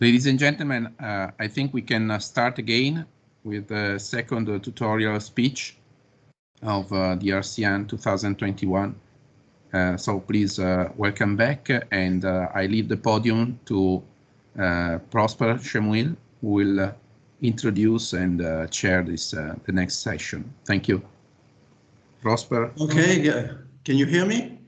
Ladies and gentlemen, I think we can start again with the second tutorial speech of DRCN 2021. So please welcome back, and I leave the podium to Prosper Shemuil, who will introduce and chair this the next session. Thank you. Prosper. Okay, can you hear me?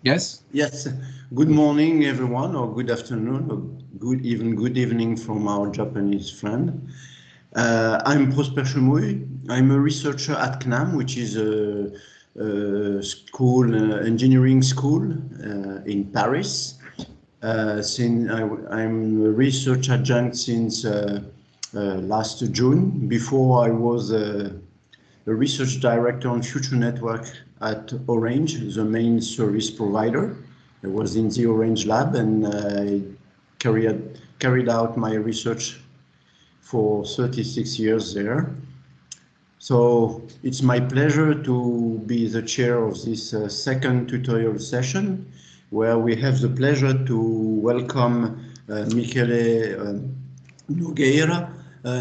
Yes. Yes. Good morning, everyone, or good afternoon, or good evening from our Japanese friend. I'm Prosper Shemuil. I'm a researcher at CNAM, which is a school, engineering school in Paris. I'm a research adjunct since last June. Before I was a research director on future network at Orange, the main service provider. I was in the Orange lab, and I carried out my research for 36 years there. So it's my pleasure to be the chair of this second tutorial session, where we have the pleasure to welcome Michele Nogueira.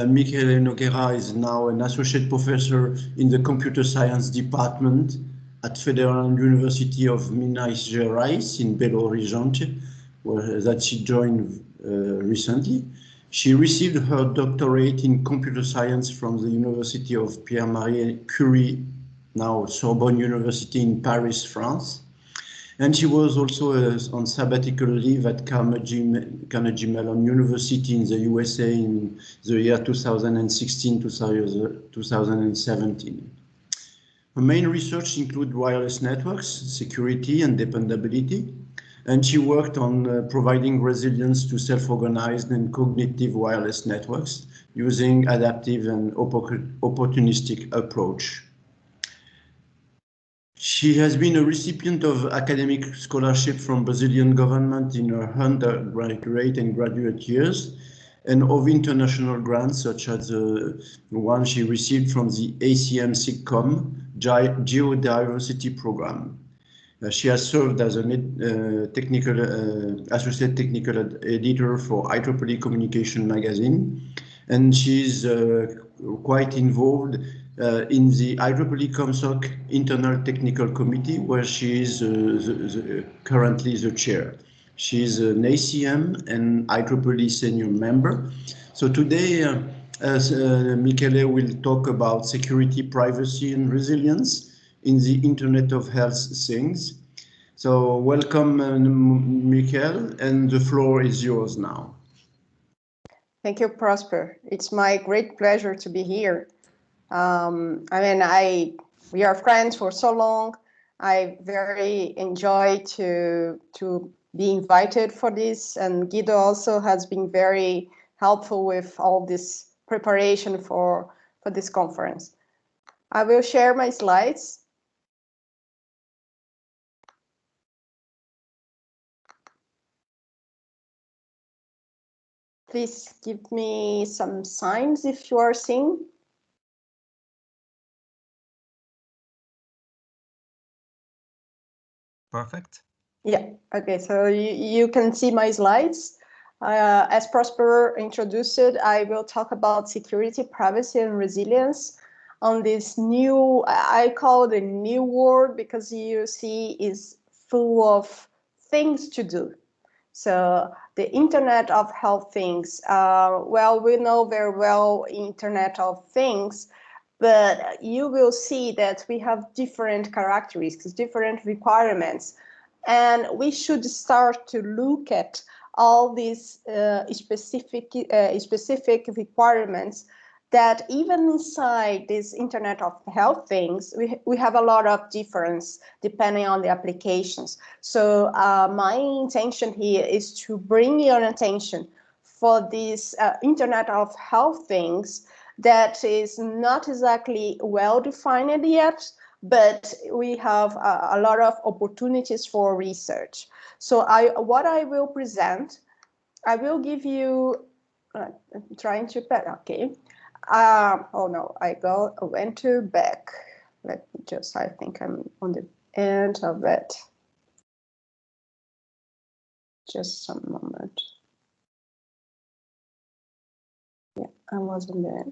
Michele Nogueira is now an associate professor in the computer science department at Federal University of Minas Gerais in Belo Horizonte, that she joined recently. She received her doctorate in computer science from the University of Pierre-Marie Curie, now Sorbonne University in Paris, France. And she was also on sabbatical leave at Carnegie Mellon University in the USA in the year 2016-2017. Her main research includes wireless networks, security, and dependability. And she worked on providing resilience to self-organized and cognitive wireless networks using adaptive and opportunistic approach. She has been a recipient of academic scholarship from Brazilian government in her undergraduate and graduate years, and of international grants such as the one she received from the ACM SIGCOM Geodiversity Program. She has served as a associate technical editor for IEEE Communication magazine, and she's quite involved in the IEEE ComSoc Internal Technical Committee, where she is currently the chair. She's an ACM and IEEE senior member. So today, Michele will talk about security, privacy, and resilience in the Internet of Health Things. So welcome, Michele, and the floor is yours now. Thank you, Prosper. It's my great pleasure to be here. We are friends for so long. I very enjoy to be invited for this, and Guido also has been very helpful with all this preparation for this conference. I will share my slides. Please give me some signs if you are seeing. Perfect. Yeah, okay, so you can see my slides. As Prosper introduced it, I will talk about security, privacy, and resilience on this new, I call it a new world, because you see is full of things to do. So the Internet of Health Things, well, we know very well Internet of Things, but you will see that we have different characteristics, different requirements, and we should start to look at all these specific requirements that even inside this Internet of Health Things, we have a lot of difference depending on the applications. So my intention here is to bring your attention for this Internet of Health Things that is not exactly well defined yet, but we have a lot of opportunities for research. So what I will present, I will give you, trying to, okay. Oh no, I went to back. Let me just, I think I'm on the end of it. Just some moment. I wasn't there.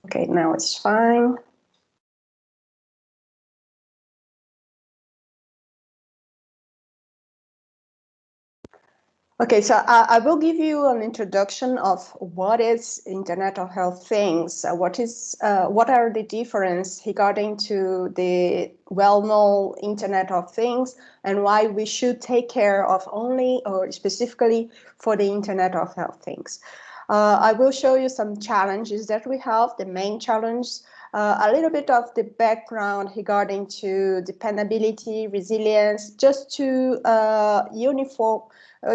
Okay, now it's fine. Okay, so I will give you an introduction of what is Internet of Health Things. What are the differences regarding to the well-known Internet of Things, and why we should take care of only or specifically for the Internet of Health Things. I will show you some challenges that we have. The main challenge, a little bit of the background regarding to dependability, resilience, just to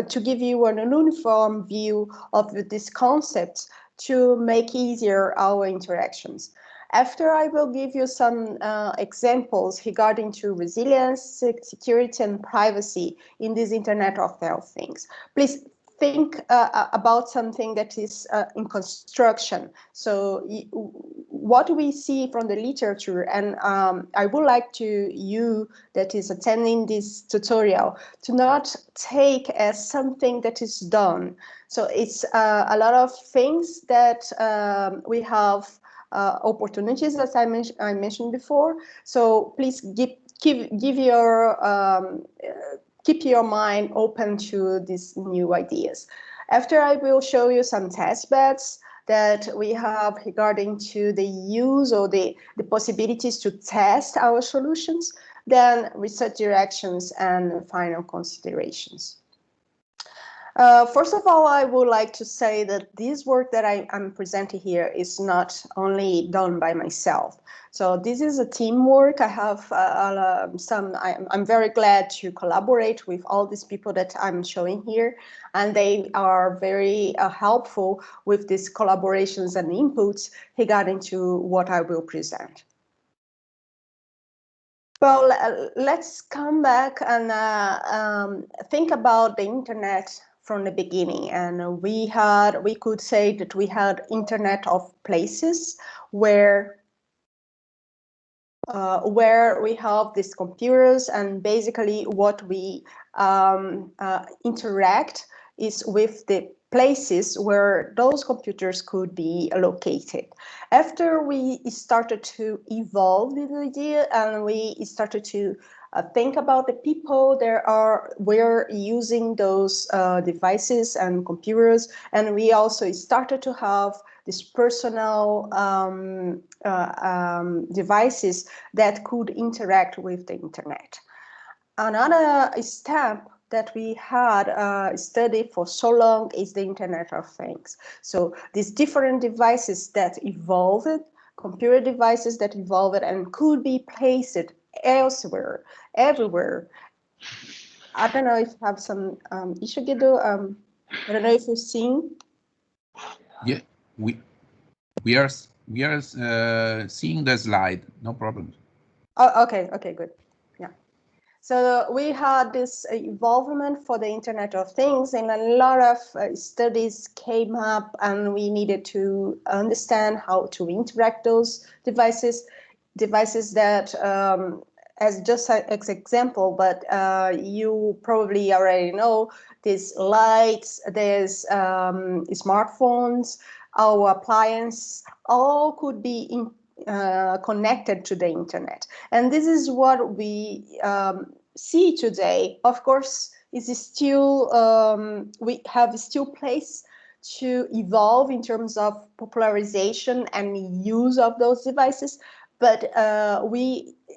to give you an uniform view of this concept to make easier our interactions. After, I will give you some examples regarding to resilience, security, and privacy in this Internet of Health Things. Please think about something that is in construction. So what we see from the literature, and I would like to you that is attending this tutorial to not take as something that is done. So it's a lot of things that we have opportunities, as I mentioned before. So please keep your mind open to these new ideas. After, I will show you some test beds that we have regarding to the use or the possibilities to test our solutions, then research directions and final considerations. First of all, I would like to say that this work that I'm presenting here is not only done by myself. So this is a teamwork. I have I'm very glad to collaborate with all these people that I'm showing here, and they are very helpful with these collaborations and inputs regarding to what I will present. Well, let's come back and think about the internet from the beginning. And we could say that we had Internet of Places where we have these computers, and basically what we interact is with the places where those computers could be located. After we started to evolve this idea and we started to think about the people that were using those devices and computers, and we also started to have these personal devices that could interact with the internet. Another step that we had studied for so long is the Internet of Things. So these different devices that evolved, computer devices that evolved and could be placed elsewhere, everywhere. I don't know if you have some issue, Guido. I don't know if you've seen. Yeah, we are seeing the slide. No problem. Oh, okay, good. Yeah. So we had this involvement for the Internet of Things, and a lot of studies came up, and we needed to understand how to interact those devices that, as just an example, but you probably already know, these lights, there's smartphones, our appliance, all could be connected to the internet. And this is what we see today. Of course, is still we have still place to evolve in terms of popularization and use of those devices, but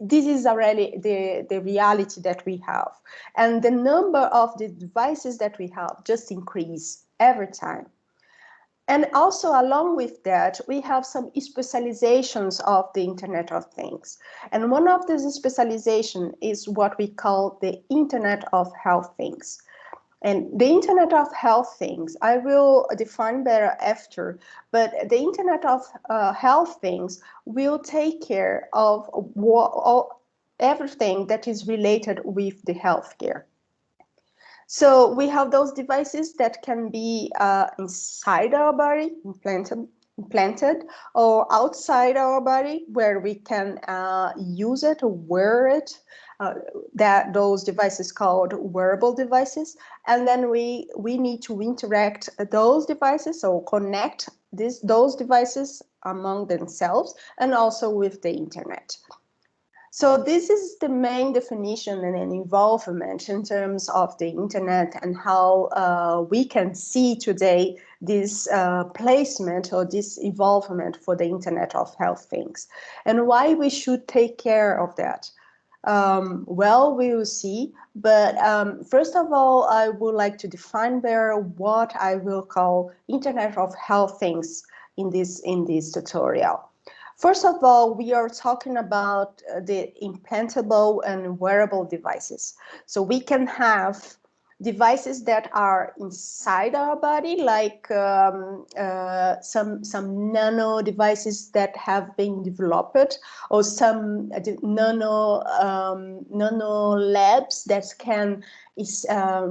this is already the reality that we have, and the number of the devices that we have just increase every time. And also, along with that, we have some specializations of the Internet of Things. And one of these specializations is what we call the Internet of Health Things. And the Internet of Health Things, I will define better after, but the Internet of Health Things will take care of everything that is related with the healthcare. So we have those devices that can be inside our body, implanted implanted or outside our body where we can use it or wear it. That those devices called wearable devices, and then we need to interact those devices or connect those devices among themselves and also with the internet. So this is the main definition and involvement in terms of the internet and how we can see today this placement or this involvement for the Internet of Health things, and why we should take care of that. Well, we will see, but first of all, I would like to define better what I will call Internet of Health things in this tutorial. First of all, we are talking about the implantable and wearable devices. So we can have devices that are inside our body, like some nano devices that have been developed, or some nano labs that can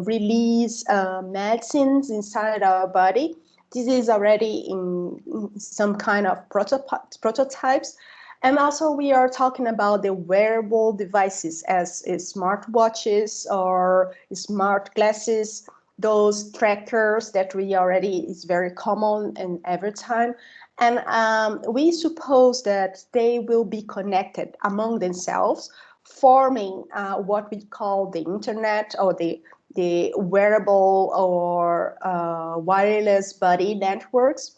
release medicines inside our body. This is already in some kind of prototypes. And also we are talking about the wearable devices as smartwatches or smart glasses, those trackers that we already is very common in every time. And we suppose that they will be connected among themselves, forming what we call the internet or the wearable or wireless body networks.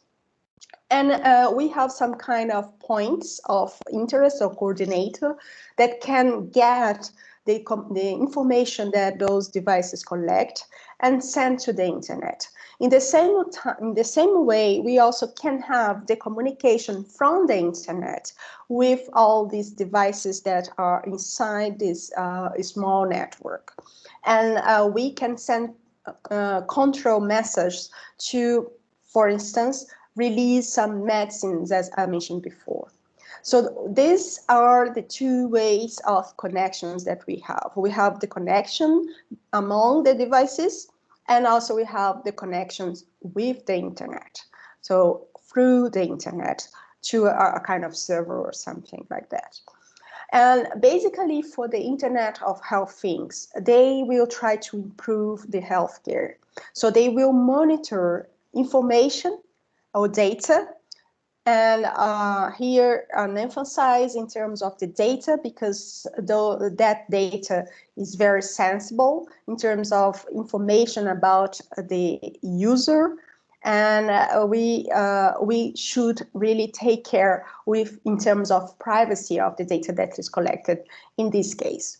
And we have some kind of points of interest or coordinator that can get the information that those devices collect and send to the internet. In the same way, we also can have the communication from the internet with all these devices that are inside this small network. And we can send control messages to, for instance, release some medicines, as I mentioned before. So these are the two ways of connections that we have. We have the connection among the devices, and also we have the connections with the internet. So through the internet to a kind of server or something like that. And basically for the Internet of Health things, they will try to improve the healthcare. So they will monitor information or data, and here an emphasize in terms of the data, because though that data is very sensible in terms of information about the user, and we should really take care with in terms of privacy of the data that is collected in this case.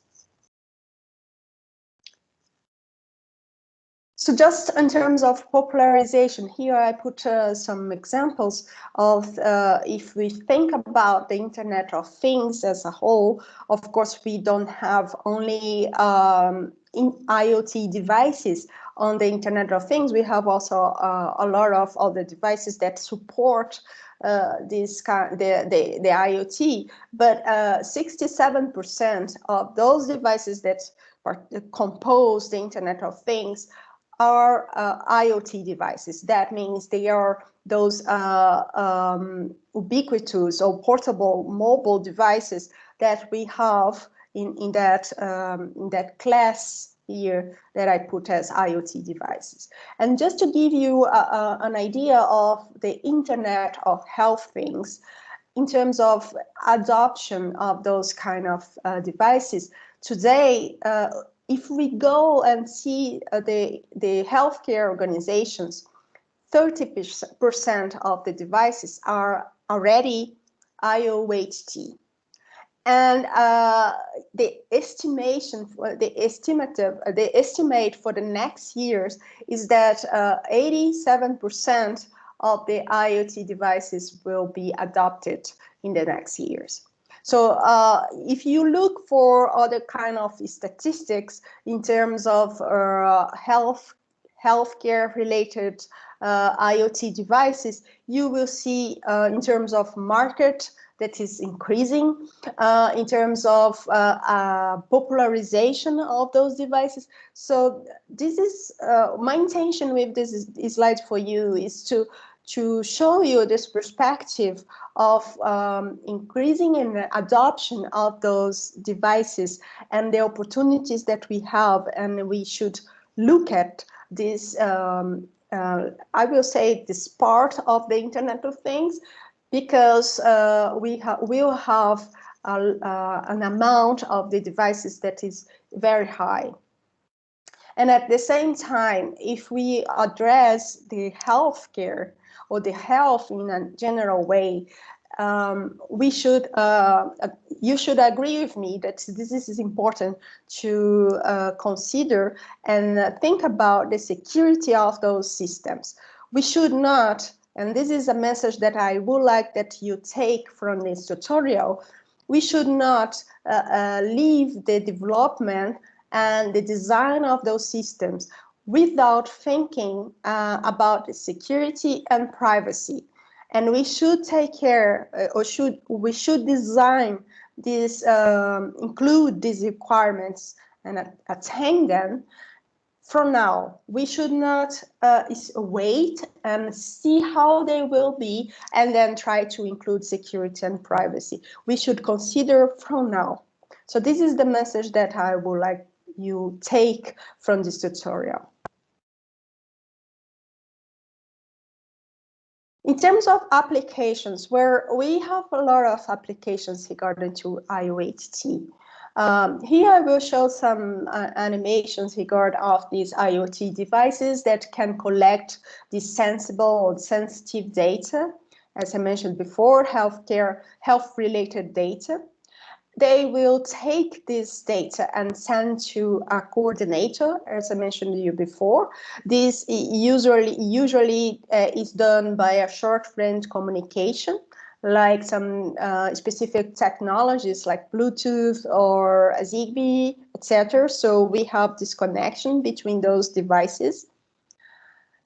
So just in terms of popularization, here I put some examples of if we think about the Internet of Things as a whole. Of course, we don't have only IoT devices on the Internet of Things. We have also a lot of other devices that support the IoT, but 67% of those devices that compose the Internet of Things are IoT devices. That means they are those ubiquitous or portable mobile devices that we have in that class here that I put as IoT devices. And just to give you an idea of the Internet of Health things, in terms of adoption of those kind of devices, today, if we go and see the healthcare organizations, 30% of the devices are already IoT. And the estimate for the next years is that 87% of the IoT devices will be adopted in the next years. So if you look for other kind of statistics in terms of healthcare related IoT devices, you will see in terms of market that is increasing, in terms of popularization of those devices. So this is my intention with this slide for you, is to to show you this perspective of increasing in the adoption of those devices and the opportunities that we have, and we should look at this, I will say, this part of the Internet of Things, because we will have an amount of the devices that is very high. And at the same time, if we address the healthcare or the health in a general way, we should, you should agree with me that this is important to consider and think about the security of those systems. We should not, and this is a message that I would like that you take from this tutorial, we should not leave the development and the design of those systems without thinking about the security and privacy. And we should take care, we should design this, include these requirements and attain them from now. We should not wait and see how they will be and then try to include security and privacy. We should consider from now. So this is the message that I would like you take from this tutorial. In terms of applications, where we have a lot of applications regarding to IoT. Here I will show some animations regarding of these IoT devices that can collect this sensible or sensitive data. As I mentioned before, health-related data. They will take this data and send to a coordinator, as I mentioned to you before. This usually is done by a short-range communication, like some specific technologies like Bluetooth or Zigbee, etc. So we have this connection between those devices.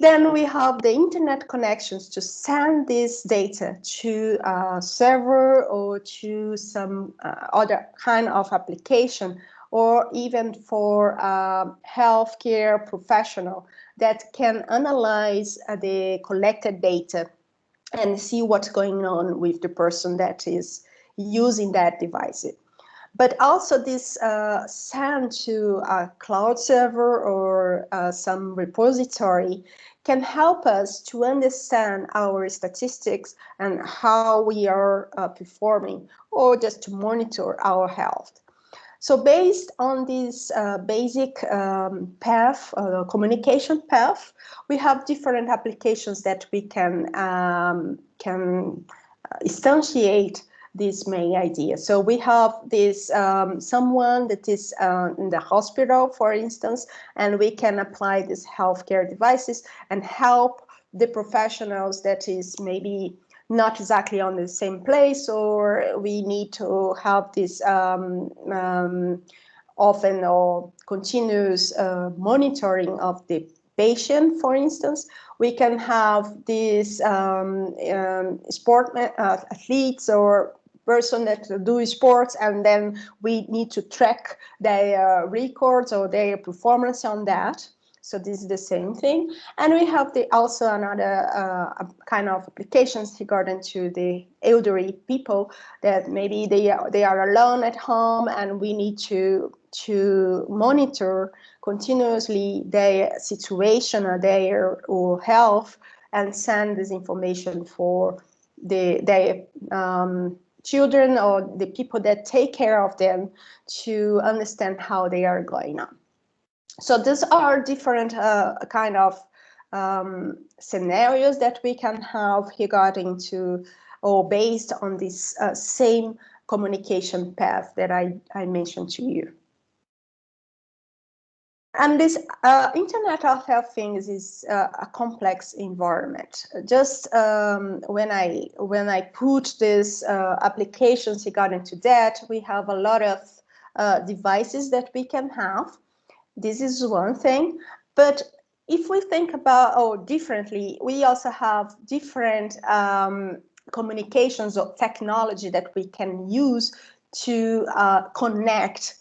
Then we have the internet connections to send this data to a server or to some other kind of application, or even for a healthcare professional that can analyze the collected data and see what's going on with the person that is using that device. But also this send to a cloud server or some repository can help us to understand our statistics and how we are performing, or just to monitor our health. So based on this basic path, communication path, we have different applications that we can instantiate this main idea. So we have this someone that is in the hospital, for instance, and we can apply these healthcare devices and help the professionals that is maybe not exactly on the same place, or we need to have this often or continuous monitoring of the patient, for instance. We can have these athletes or person that do sports, and then we need to track their records or their performance on that. So this is the same thing. And we have also another kind of applications regarding to the elderly people that maybe they are alone at home, and we need to monitor continuously their situation or their health, and send this information for their children or the people that take care of them to understand how they are going on. So these are different kind of scenarios that we can have regarding to, or based on this same communication path that I mentioned to you. And this Internet of Health Things is a complex environment. Just when I put these applications regarding to that, we have a lot of devices that we can have. This is one thing, but if we think about differently, we also have different communications or technology that we can use to connect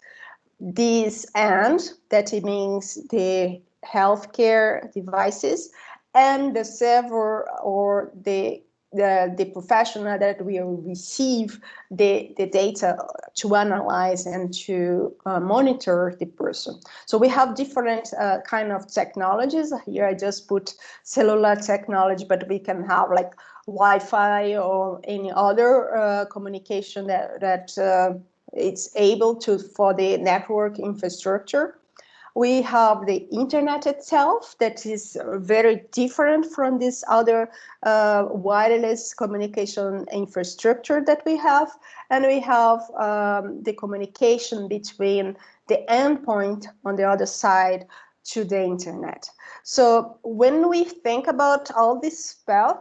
this end, that it means the healthcare devices, and the server or the professional that will receive the data to analyze and to monitor the person. So we have different kind of technologies. Here I just put cellular technology, but we can have like Wi-Fi or any other communication that it's able to for the network infrastructure. We have the internet itself that is very different from this other wireless communication infrastructure that we have. And we have the communication between the endpoint on the other side to the internet. So when we think about all this stuff,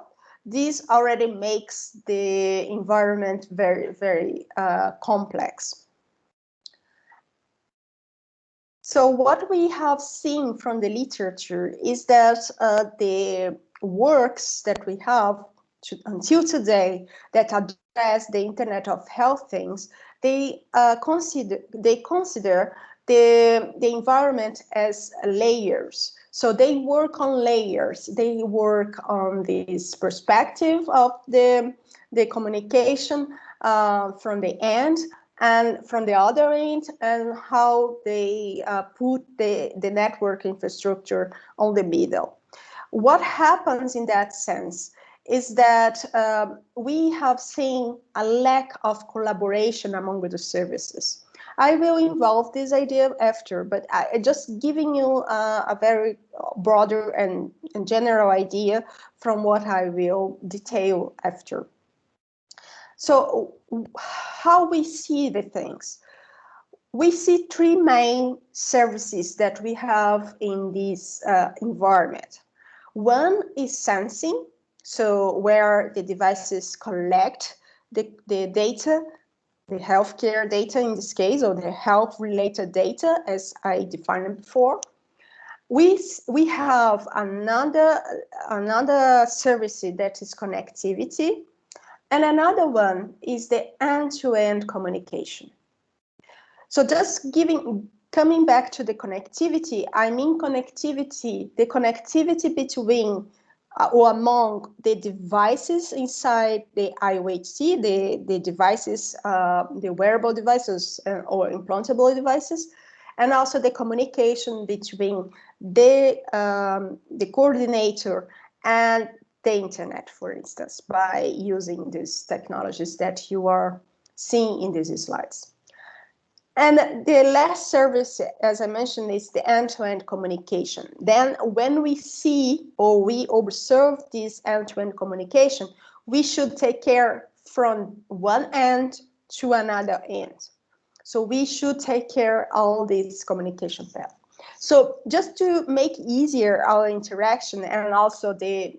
this already makes the environment very, very complex. So what we have seen from the literature is that the works that we have until today that address the Internet of Health things, they consider the environment as layers. So they work on layers. They work on this perspective of the communication from the end, and from the other end, and how they put the network infrastructure on the middle. What happens in that sense is that we have seen a lack of collaboration among the services. I will involve this idea after, but I just giving you a very broader and general idea from what I will detail after. So how we see the things. We see three main services that we have in this environment. One is sensing, so where the devices collect the data, the healthcare data in this case, or the health-related data, as I defined before. We have another service that is connectivity, and another one is the end-to-end communication. So just coming back to the connectivity, I mean connectivity, the connectivity between or among the devices inside the IoT, the devices, the wearable devices or implantable devices, and also the communication between the coordinator and the internet, for instance, by using these technologies that you are seeing in these slides. And the last service, as I mentioned, is the end-to-end communication. Then when we see or we observe this end-to-end communication, we should take care from one end to another end. So we should take care of all this communication path. So just to make easier our interaction and also the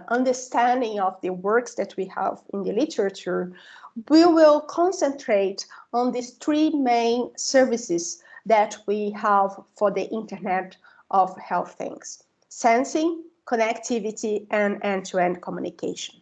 understanding of the works that we have in the literature, we will concentrate on these three main services that we have for the Internet of Health things: sensing, connectivity, and end-to-end communication.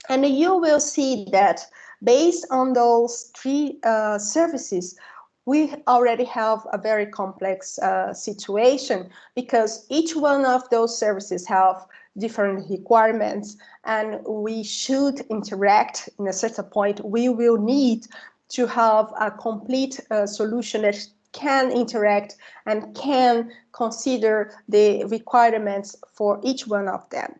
And you will see that based on those three services, we already have a very complex situation, because each one of those services have different requirements, and we should interact in a certain point. We will need to have a complete solution that can interact and can consider the requirements for each one of them.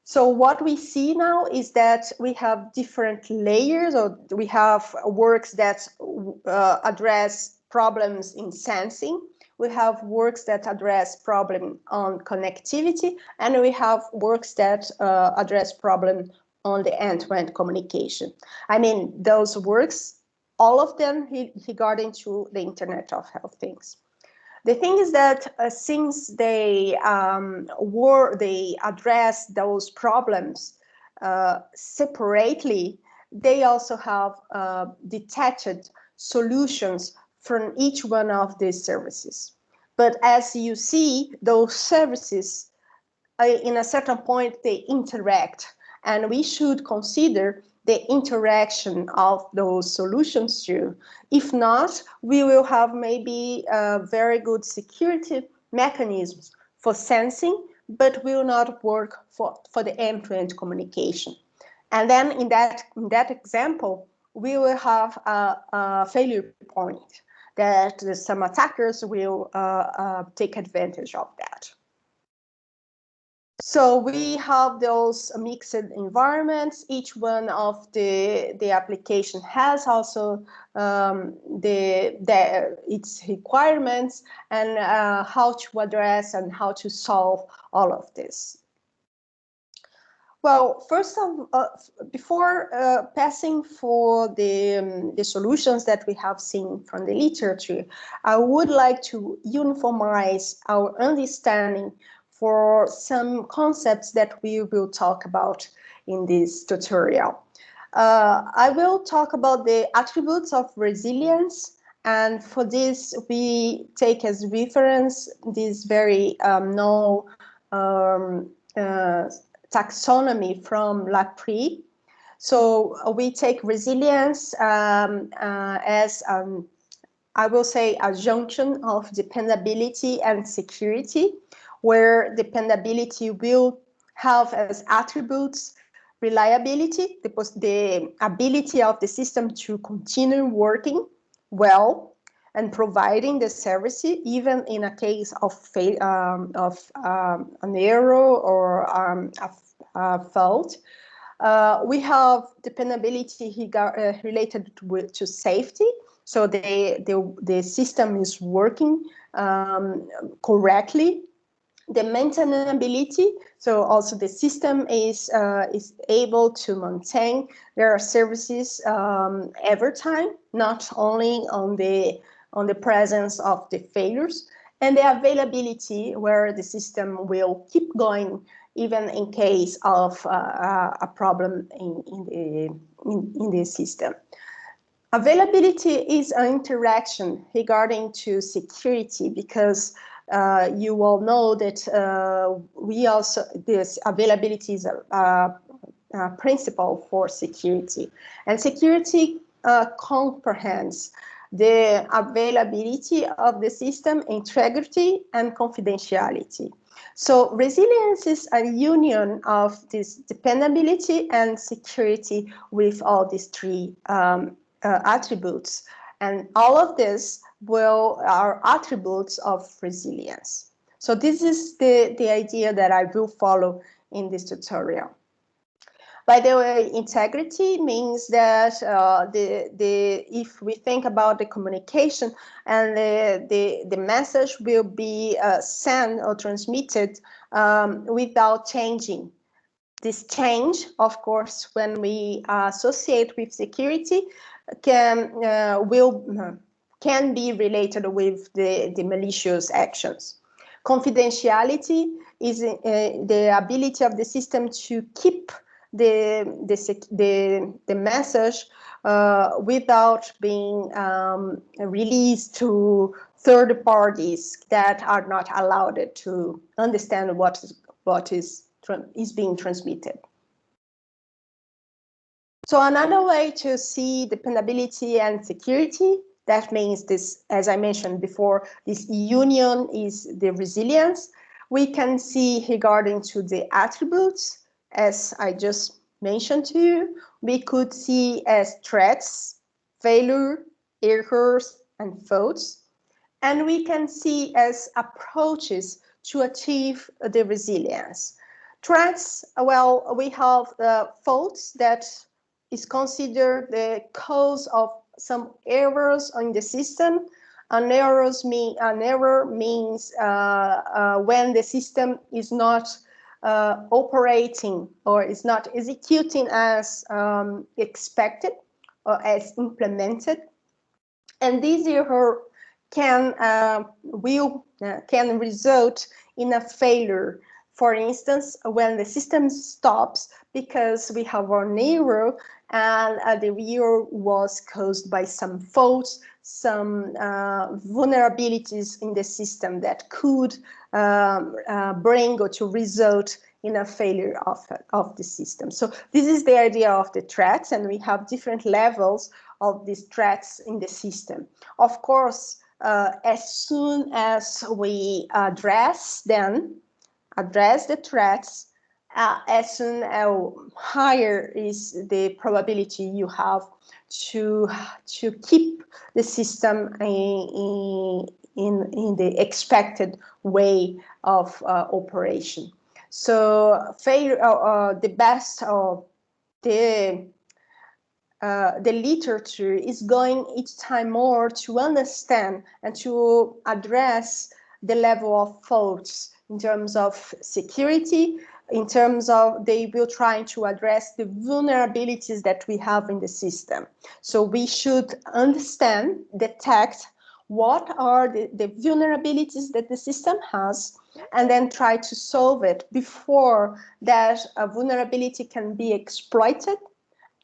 So what we see now is that we have different layers, or we have works that address problems in sensing. We have works that address problem on connectivity, and we have works that address problem on the end-to-end communication. I mean, those works, all of them regarding to the Internet of Health things. The thing is that since they address those problems separately, they also have detached solutions from each one of these services. But as you see, those services, in a certain point, they interact, and we should consider the interaction of those solutions too. If not, we will have maybe very good security mechanisms for sensing, but will not work for the end-to-end communication. And then in that example, we will have a failure point that some attackers will take advantage of that. So we have those mixed environments. Each one of the application has also its requirements and how to address and how to solve all of this. Well, first before passing for the solutions that we have seen from the literature, I would like to uniformize our understanding for some concepts that we will talk about in this tutorial. I will talk about the attributes of resilience, and for this we take as reference this very known taxonomy from Laprie. So we take resilience as I will say a junction of dependability and security, where dependability will have as attributes reliability, the ability of the system to continue working well and providing the service even in a case of an error or a fault. We have dependability related to safety. So the system is working correctly. The maintainability, so also the system is able to maintain their services every time, not only on the presence of the failures, and the availability, where the system will keep going even in case of a problem in the system. Availability is an interaction regarding to security, because you all know that this availability is a principle for security, and security comprehends the availability of the system, integrity, and confidentiality. So resilience is a union of this dependability and security with all these three attributes, and all of this are attributes of resilience. So this is the idea that I will follow in this tutorial. By the way, integrity means that if we think about the communication and the message will be sent or transmitted without changing. This change, of course, when we associate with security, can be related with the malicious actions. Confidentiality is the ability of the system to keep the message without being released to third parties that are not allowed to understand what is being transmitted. So another way to see dependability and security, that means this, as I mentioned before, this union is the resilience. We can see regarding to the attributes, as I just mentioned to you, we could see as threats, failure, errors, and faults. And we can see as approaches to achieve the resilience. Threats, well, we have faults that is considered the cause of some errors in the system. An error means when the system is not operating or is not executing as expected or as implemented, and this error can result in a failure. For instance, when the system stops because we have an error and the error was caused by some faults, some vulnerabilities in the system that could bring or to result in a failure of the system. So this is the idea of the threats, and we have different levels of these threats in the system. Of course, as soon as we address them, address the threats as soon as higher is the probability you have to keep the system in the expected way of operation. So the best of the literature is going each time more to understand and to address the level of faults in terms of security, in terms of they will try to address the vulnerabilities that we have in the system. So we should understand, detect what are the vulnerabilities that the system has, and then try to solve it before that vulnerability can be exploited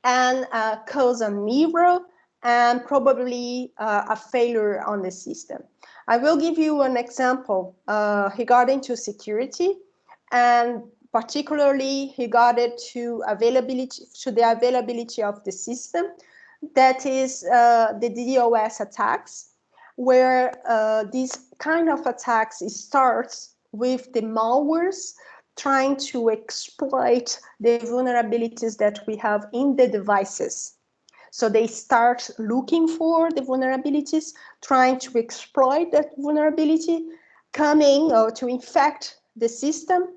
and cause an error and probably a failure on the system. I will give you an example regarding to security, and particularly regarding to the availability of the system. That is the DDoS attacks, where this kind of attacks starts with the malwares trying to exploit the vulnerabilities that we have in the devices. So they start looking for the vulnerabilities, trying to exploit that vulnerability, coming or to infect the system,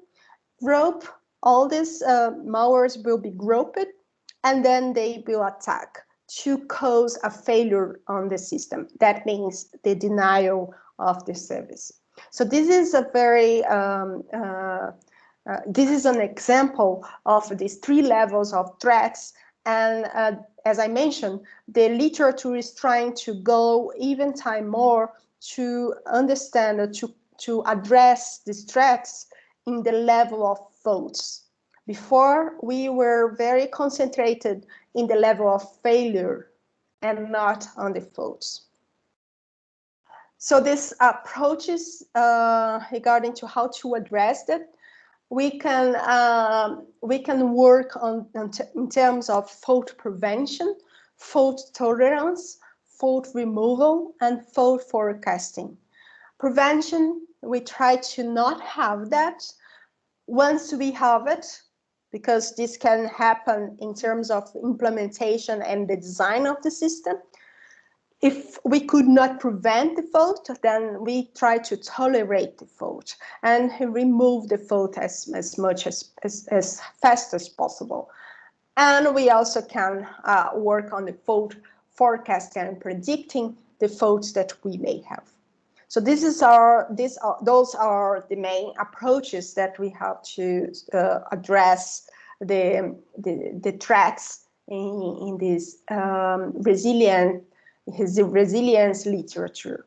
group, all these malwares will be grouped, and then they will attack to cause a failure on the system. That means the denial of the service. So this is a very this is an example of these three levels of threats. And as I mentioned, the literature is trying to go even time more to understand or to address these threats in the level of faults. Before, we were very concentrated in the level of failure and not on the faults. So this approaches regarding to how to address that. We can work on in terms of fault prevention, fault tolerance, fault removal, and fault forecasting. Prevention, we try to not have that. Once we have it, because this can happen in terms of implementation and the design of the system. If we could not prevent the fault, then we try to tolerate the fault and remove the fault as much as fast as possible. And we also can work on the fault forecasting and predicting the faults that we may have. So those are the main approaches that we have to address the threats in this resilience literature.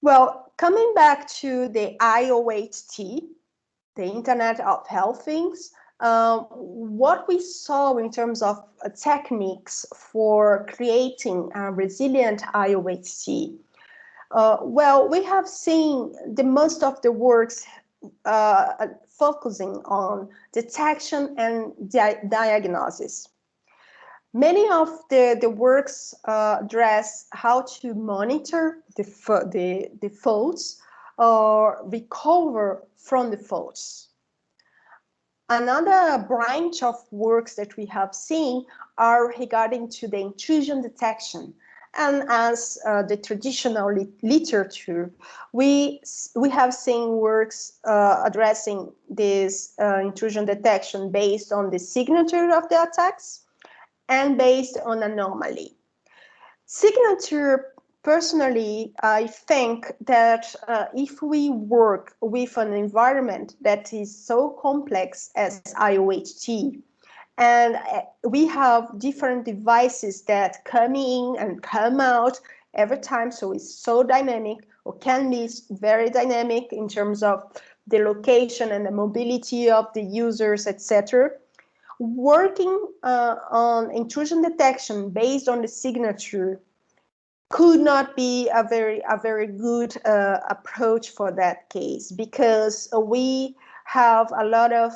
Well, coming back to the IoT, the Internet of Health Things, what we saw in terms of techniques for creating a resilient IoT, well, we have seen the most of the works focusing on detection and diagnosis. Many of the works address how to monitor the faults or recover from the faults. Another branch of works that we have seen are regarding to the intrusion detection. And as the traditional literature, we have seen works addressing this intrusion detection based on the signature of the attacks and based on anomaly. Signature, personally, I think that if we work with an environment that is so complex as IoT, and we have different devices that come in and come out every time, so it's so dynamic, or can be very dynamic in terms of the location and the mobility of the users, etc. Working on intrusion detection based on the signature could not be a very good approach for that case, because we have a lot of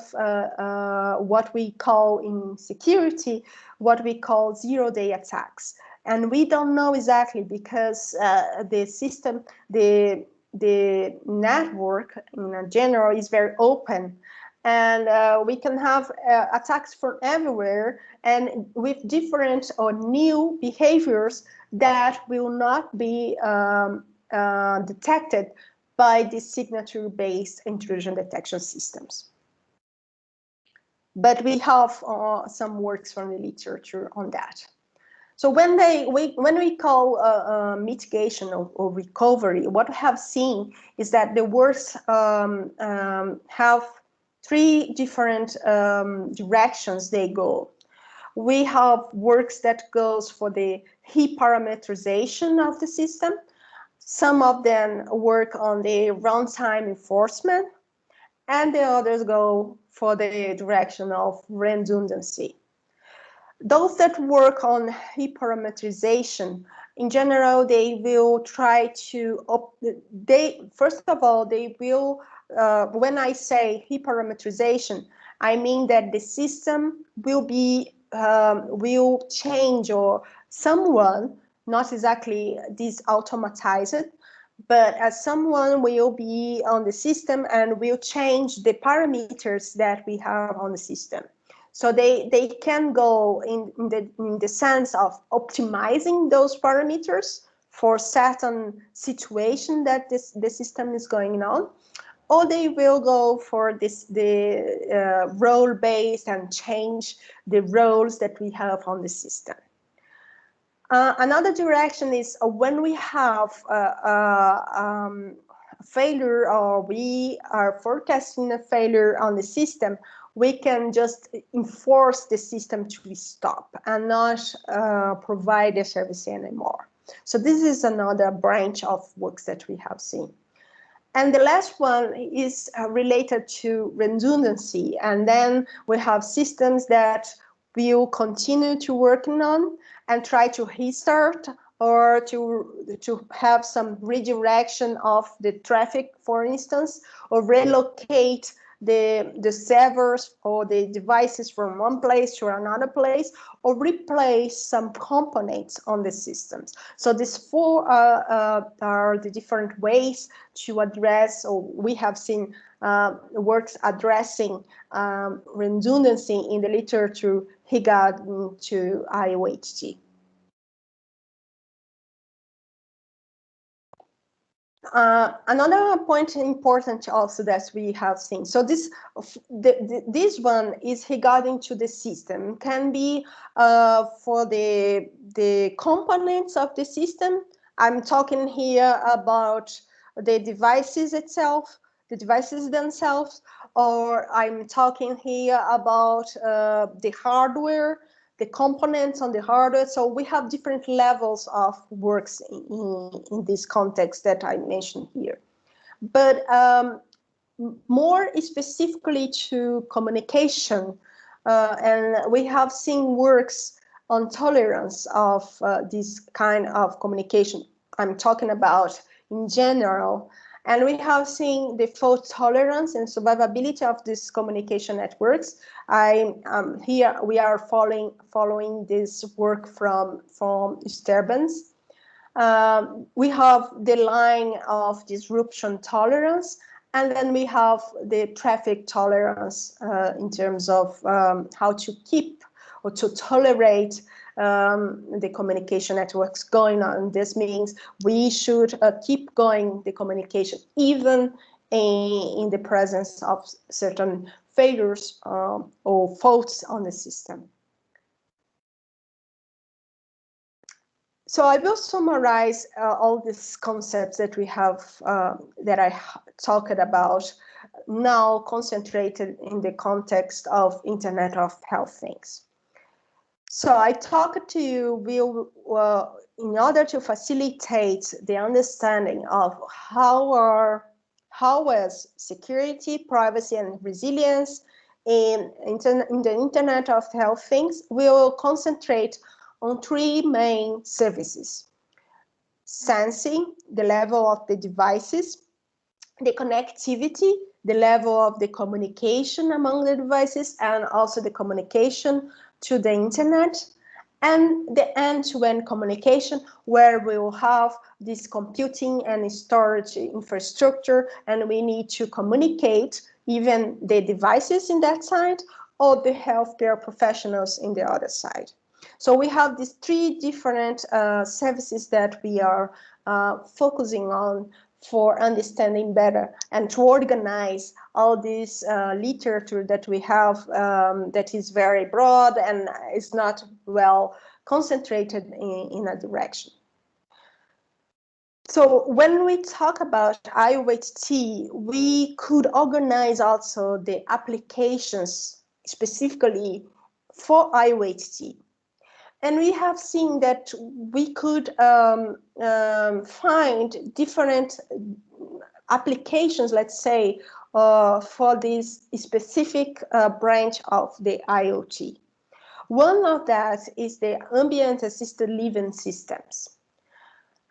what we call in security, what we call zero-day attacks. And we don't know exactly, because the system, the the network in general is very open, and we can have attacks from everywhere and with different or new behaviors that will not be detected by the signature-based intrusion detection systems. But we have some works from the literature on that. So when we call mitigation or recovery, what we have seen is that the works have three different directions they go. We have works that goes for the reparameterization of the system. Some of them work on the runtime enforcement, and the others go for the direction of redundancy. Those that work on reparameterization, in general, they will try to, first of all, they will, when I say reparameterization, I mean that the system will change, or someone, not exactly this automatized, but as someone will be on the system and will change the parameters that we have on the system. So they can go in the sense of optimizing those parameters for certain situation that the system is going on, or they will go for the role-based and change the roles that we have on the system. Another direction is when we have failure, or we are forecasting a failure on the system, we can just enforce the system to stop and not provide the service anymore. So this is another branch of works that we have seen. And the last one is related to redundancy. And then we have systems that will continue to working on and try to restart, or to have some redirection of the traffic, for instance, or relocate the servers or the devices from one place to another place, or replace some components on the systems. So these four are the different ways to address, or we have seen works addressing redundancy in the literature regarding to IOHT. Another point important also that we have seen. So this one is regarding to the system. Can be for the components of the system. I'm talking here about the devices itself, the devices themselves, or I'm talking here about the hardware, the components on the hardware. So we have different levels of works in this context that I mentioned here. But more specifically to communication, and we have seen works on tolerance of this kind of communication. I'm talking about in general. And we have seen the fault tolerance and survivability of these communication networks. Here we are following this work from Sterbens. We have the line of disruption tolerance, and then we have the traffic tolerance in terms of how to keep or to tolerate the communication networks going on. This means we should keep going the communication even in the presence of certain failures or faults on the system. So I will summarize all these concepts that we have, that I talked about, now concentrated in the context of Internet of Health Things. So I talked to you in order to facilitate the understanding of how is security, privacy, and resilience in the Internet of Health Things. We will concentrate on three main services: sensing, the level of the devices; the connectivity, the level of the communication among the devices, and also the communication to the internet; and the end-to-end communication, where we will have this computing and storage infrastructure, and we need to communicate even the devices in that side or the healthcare professionals in the other side. So we have these three different services that we are focusing on for understanding better and to organize all this literature that we have that is very broad and is not well concentrated in a direction. So when we talk about IOHT, we could organize also the applications specifically for IOHT. And we have seen that we could find different applications, let's say, for this specific branch of the IoT. One of that is the ambient assisted living systems.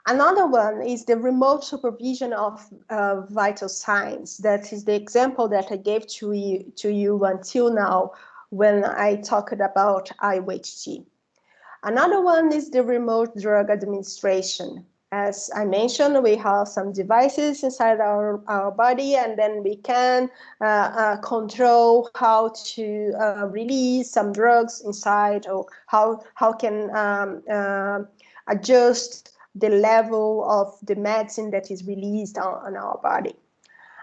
Another one is the remote supervision of vital signs. That is the example that I gave to you until now when I talked about IOHT. Another one is the remote drug administration. As I mentioned, we have some devices inside our body, and then we can control how to release some drugs inside, or how can adjust the level of the medicine that is released on our body.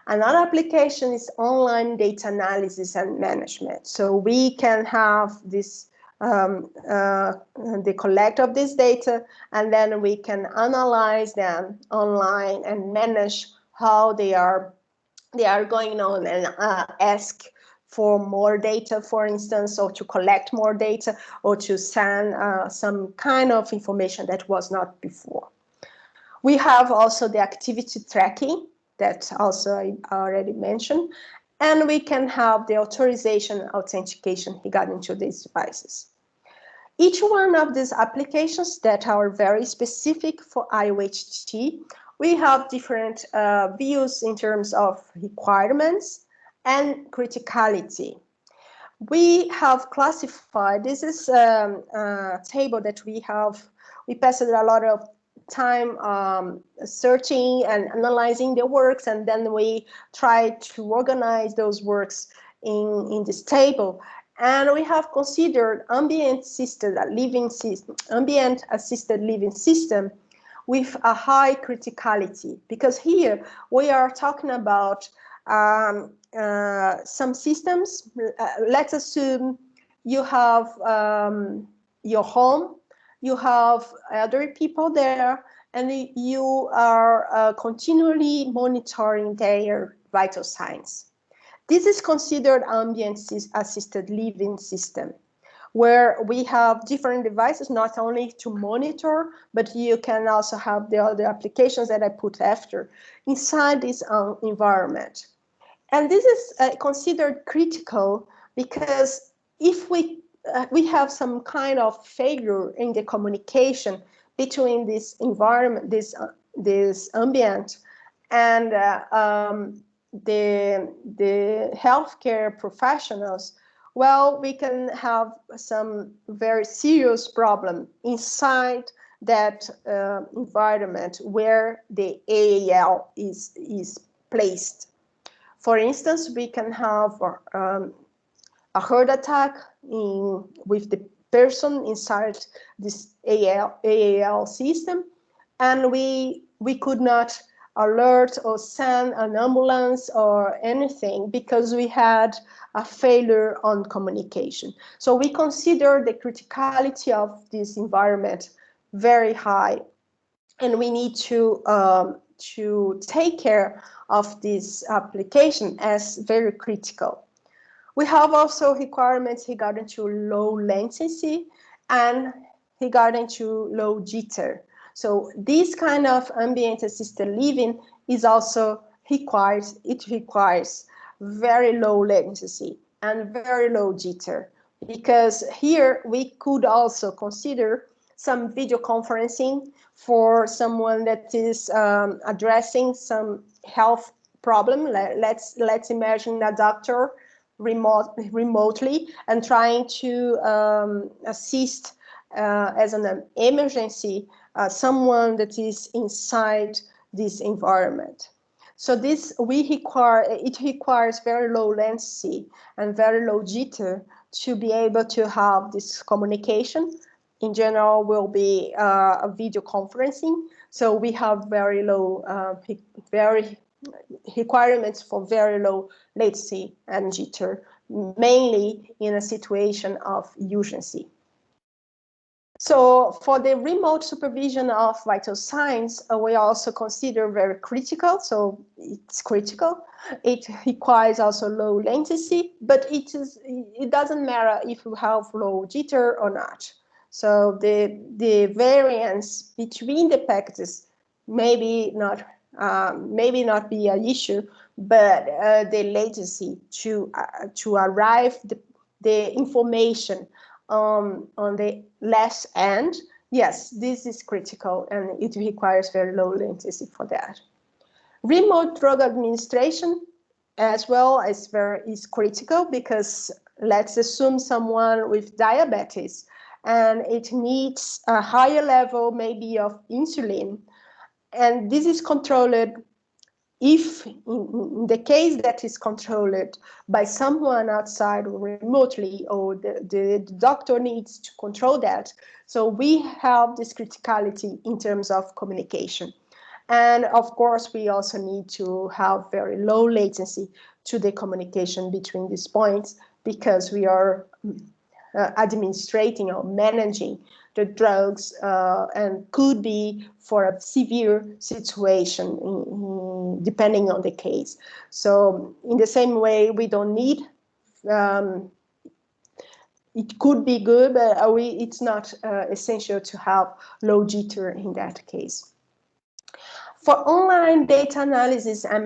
Another application is online data analysis and management. So we can have this the collect of this data, and then we can analyze them online and manage how they are going on, and ask for more data, for instance, or to collect more data, or to send some kind of information that was not before. We have also the activity tracking that also I already mentioned, and we can have the authorization authentication regarding to these devices. Each one of these applications that are very specific for IOHT, we have different views in terms of requirements and criticality. We have classified, this is a table that we passed a lot of time searching and analyzing the works, and then we try to organize those works in this table. And we have considered ambient assisted living system with a high criticality, because here we are talking about some systems. Let's assume you have your home, you have elderly people there, and you are continually monitoring their vital signs. This is considered ambient assisted living system, where we have different devices, not only to monitor, but you can also have the other applications that I put after inside this environment. And this is considered critical because if we have some kind of failure in the communication between this environment, this ambient, and the healthcare professionals, well, we can have some very serious problem inside that environment where the AAL is placed. For instance, we can have a heart attack with the person inside this AAL system, and we could not alert or send an ambulance or anything because we had a failure on communication. So we consider the criticality of this environment very high, and we need to take care of this application as very critical. We have also requirements regarding to low latency and regarding to low jitter. So this kind of ambient assisted living is also requires very low latency and very low jitter, because here we could also consider some video conferencing for someone that is addressing some health problem. Let's imagine a doctor remotely and trying to assist as an emergency someone that is inside this environment. So this it requires very low latency and very low jitter to be able to have this communication. In general, will be a video conferencing. So we have very low, very requirements for very low latency and jitter, mainly in a situation of urgency. So for the remote supervision of vital signs, we also consider very critical. So it's critical. It requires also low latency, but it doesn't matter if you have low jitter or not. So the variance between the packages maybe not be an issue, but the latency to arrive the information on the last end, yes, this is critical, and it requires very low latency for that. Remote drug administration as well is critical, because let's assume someone with diabetes and it needs a higher level maybe of insulin, and this is controlled. If in the case that is controlled by someone outside or remotely, or the doctor needs to control that, so we have this criticality in terms of communication. And of course, we also need to have very low latency to the communication between these points, because we are administrating or managing the drugs, and could be for a severe situation depending on the case. So in the same way, we don't need, it could be good, but it's not essential to have low jitter in that case. For online data analysis and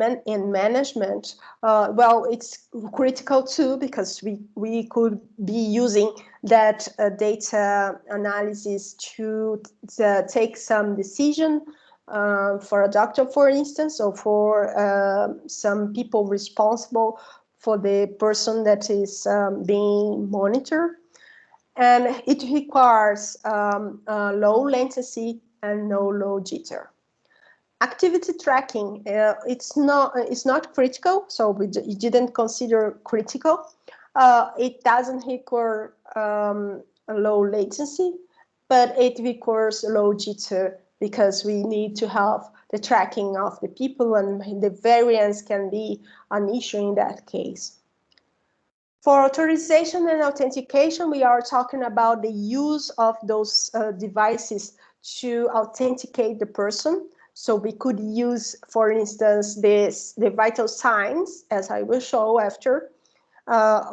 management, well, it's critical too, because we could be using that data analysis to take some decision for a doctor, for instance, or for some people responsible for the person that is being monitored. And it requires low latency and no low jitter. Activity tracking, it's not critical, so we didn't consider critical. It doesn't require a low latency, but it requires low jitter, because we need to have the tracking of the people, and the variance can be an issue in that case. For authorization and authentication, we are talking about the use of those devices to authenticate the person. So we could use, for instance, the vital signs, as I will show after.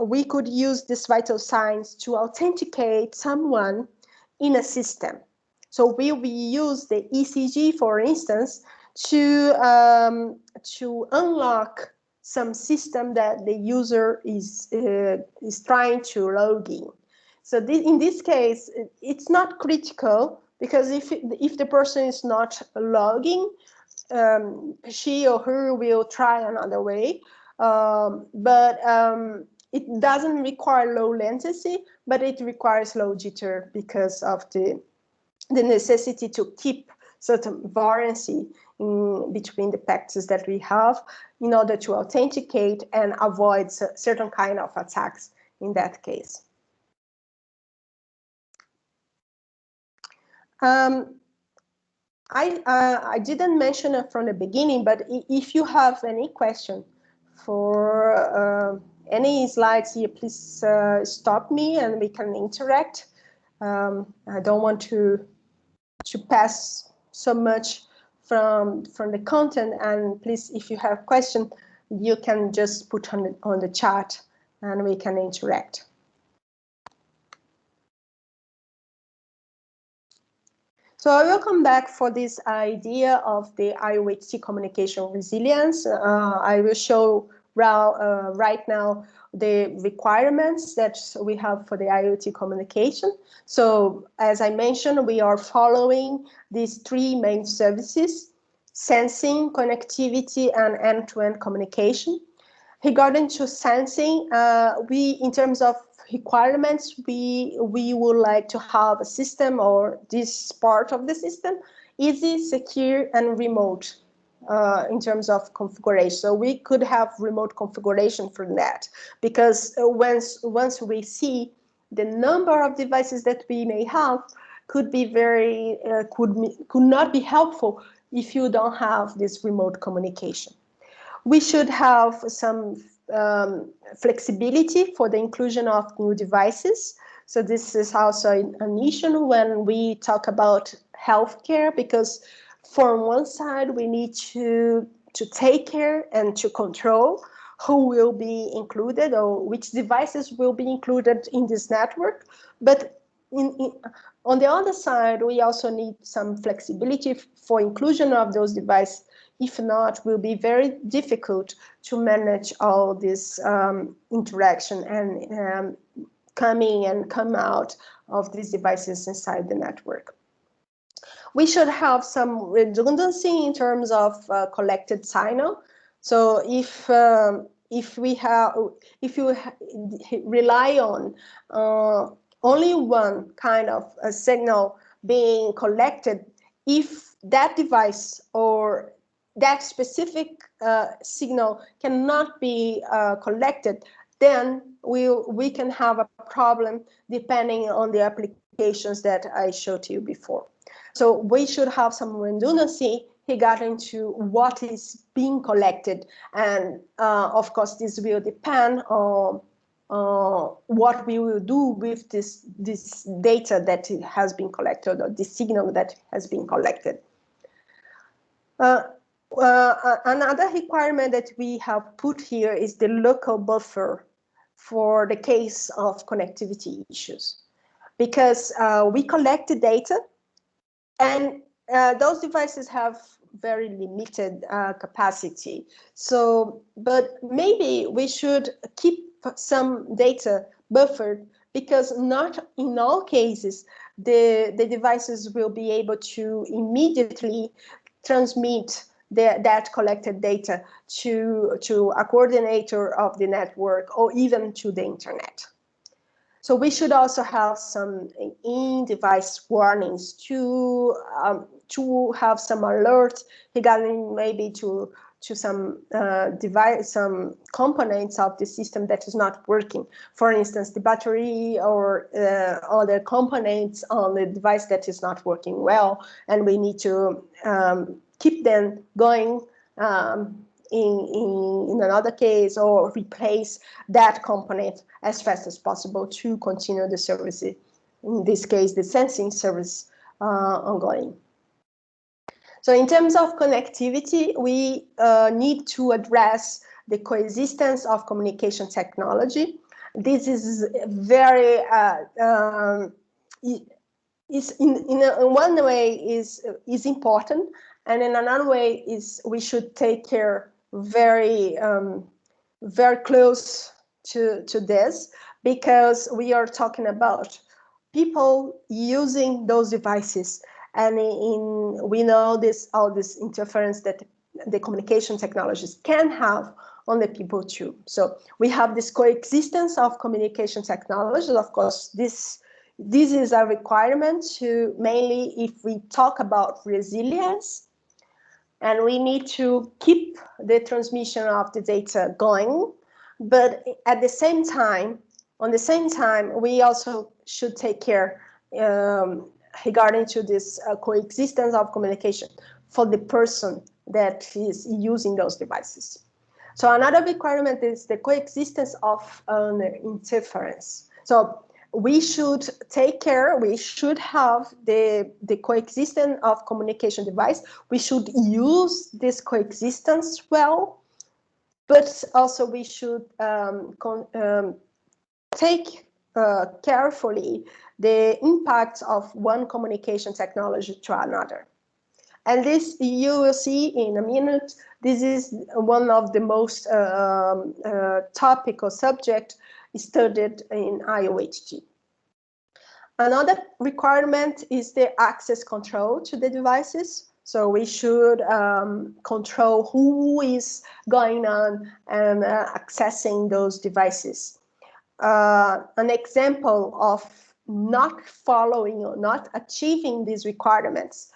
We could use these vital signs to authenticate someone in a system. So we use the ECG, for instance, to unlock some system that the user is trying to log in. So in this case, it's not critical, because if the person is not logging, she or her will try another way. But it doesn't require low latency, but it requires low jitter, because of the necessity to keep certain variancy in between the packages that we have, in order to authenticate and avoid certain kind of attacks in that case. I didn't mention it from the beginning, but if you have any question for any slides here, please stop me and we can interact. I don't want to pass so much from the content, and please, if you have question, you can just put on the chat and we can interact. So I will come back for this idea of the IoT communication resilience. I will show right now the requirements that we have for the IoT communication. So as I mentioned, we are following these three main services: sensing, connectivity, and end-to-end communication. Regarding to sensing, in terms of requirements we would like to have a system, or this part of the system, easy, secure, and remote in terms of configuration. So we could have remote configuration for that, because once we see the number of devices that we may have, could be very could not be helpful if you don't have this remote communication. We should have some flexibility for the inclusion of new devices. So this is also an issue when we talk about healthcare, because from one side we need to take care and to control who will be included or which devices will be included in this network. But on the other side, we also need some flexibility for inclusion of those devices. If not, it will be very difficult to manage all this interaction and coming and come out of these devices inside the network. We should have some redundancy in terms of collected signal. So if you rely on only one kind of a signal being collected, if that device or that specific signal cannot be collected, then we can have a problem depending on the applications that I showed to you before. So we should have some redundancy regarding to what is being collected, and of course this will depend on what we will do with this data that has been collected, or the signal that has been collected. Another requirement that we have put here is the local buffer for the case of connectivity issues, because we collect the data, and those devices have very limited capacity. So, but maybe we should keep some data buffered, because not in all cases the devices will be able to immediately transmit that collected data to a coordinator of the network, or even to the internet. So we should also have some in-device warnings to have some alerts regarding maybe to some some components of the system that is not working. For instance, the battery or other components on the device that is not working well, and we need to keep them going in another case, or replace that component as fast as possible to continue the service, in this case the sensing service, ongoing. So in terms of connectivity, we need to address the coexistence of communication technology. This is very is in one way is important, and in another way is we should take care very very close to this, because we are talking about people using those devices, and we know all this interference that the communication technologies can have on the people too. So we have this coexistence of communication technologies. Of course, this is a requirement to, mainly if we talk about resilience, and we need to keep the transmission of the data going. But at the same time, we also should take care regarding to this coexistence of communication for the person that is using those devices. So another requirement is the coexistence of interference. So we should take care, we should have the coexistence of communication device. We should use this coexistence well, but also we should take carefully the impact of one communication technology to another. And this you will see in a minute. This is one of the most topical subject studied in IOHG. Another requirement is the access control to the devices. So we should control who is going on and accessing those devices. an example of not following or not achieving these requirements,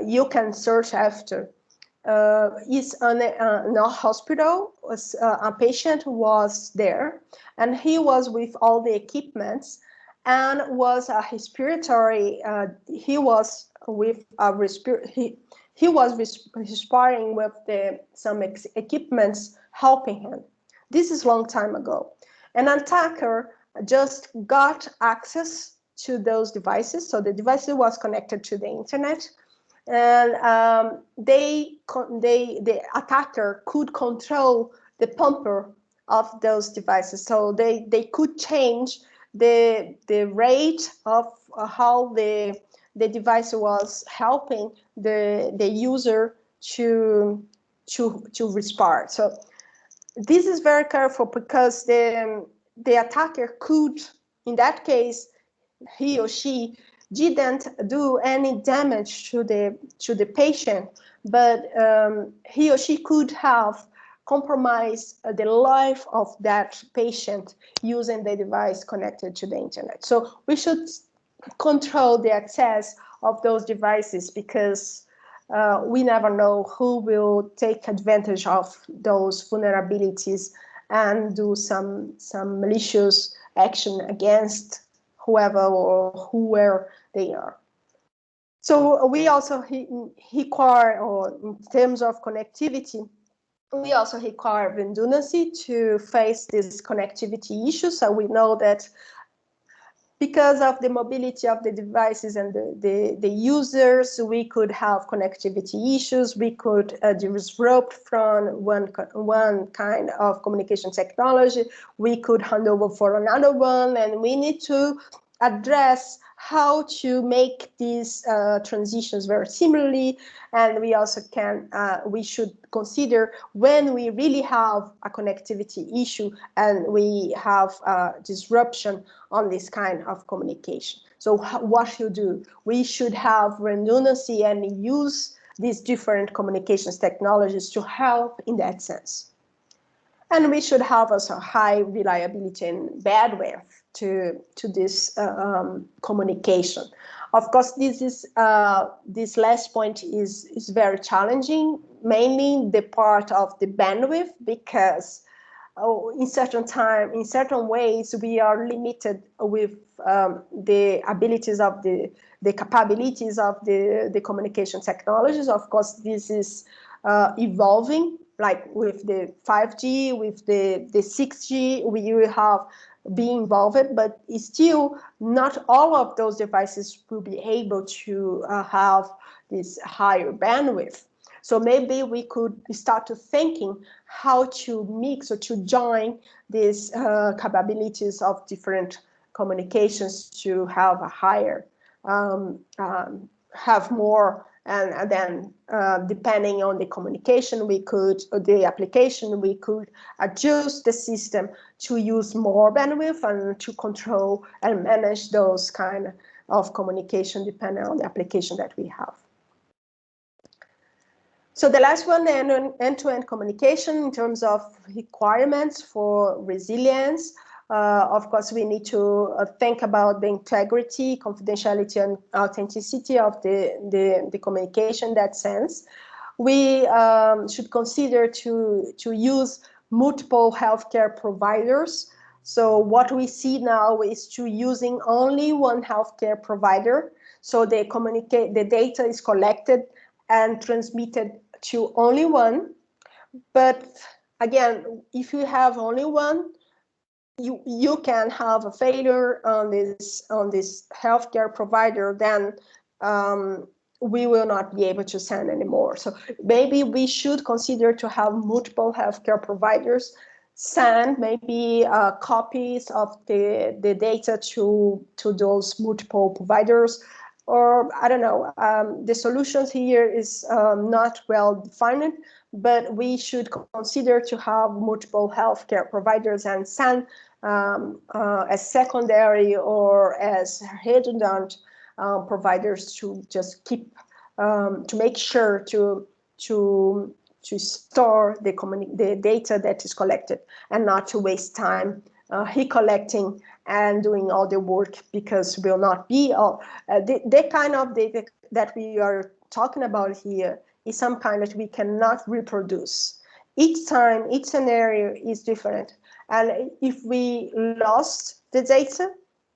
you can search after. Is in a hospital. A patient was there, and he was with all the equipments, and was a respiratory. He was with a he was respiring with some equipments helping him. This is a long time ago. An attacker just got access to those devices. So the device was connected to the internet, and the attacker could control the pumper of those devices. So they could change the rate of how the device was helping the user to respire. So this is very careful, because the attacker could, in that case, he or she didn't do any damage to the patient, but he or she could have compromised the life of that patient using the device connected to the internet. So we should control the access of those devices, because we never know who will take advantage of those vulnerabilities and do some malicious action against whoever or whoever they are. So we also require, or in terms of connectivity, we also require redundancy to face this connectivity issue. So we know that because of the mobility of the devices and the users, we could have connectivity issues. We could disrupt from one kind of communication technology. We could hand over for another one, and we need to address how to make these transitions very similarly. And we also we should consider when we really have a connectivity issue and we have disruption on this kind of communication. So what should we do? We should have redundancy and use these different communications technologies to help in that sense. And we should have also high reliability and bandwidth to this communication. Of course, this last point is very challenging, mainly the part of the bandwidth, because in certain ways, we are limited with the abilities of the capabilities of the communication technologies. Of course, this is evolving, like with the 5G, with the 6G, we will have be involved, but still not all of those devices will be able to have this higher bandwidth. So maybe we could start to thinking how to mix or to join these capabilities of different communications to have a higher, have more, and then depending on the communication, the application, we could adjust the system to use more bandwidth and to control and manage those kind of communication depending on the application that we have. So the last one, the end-to-end communication in terms of requirements for resilience. Of course, we need to think about the integrity, confidentiality, and authenticity of the communication in that sense. We should consider to use multiple healthcare providers. So what we see now is to using only one healthcare provider. So the data is collected and transmitted to only one. But again, if you have only one, you can have a failure on this healthcare provider, then we will not be able to send anymore. So maybe we should consider to have multiple healthcare providers send maybe copies of the data to those multiple providers. Or I don't know, the solutions here is not well defined, but we should consider to have multiple healthcare providers and send as secondary or as redundant providers to just keep to make sure to store the data that is collected and not to waste time recollecting and doing all the work, because will not be all the kind of data that we are talking about here is some kind that we cannot reproduce. Each time, each scenario is different, and if we lost the data,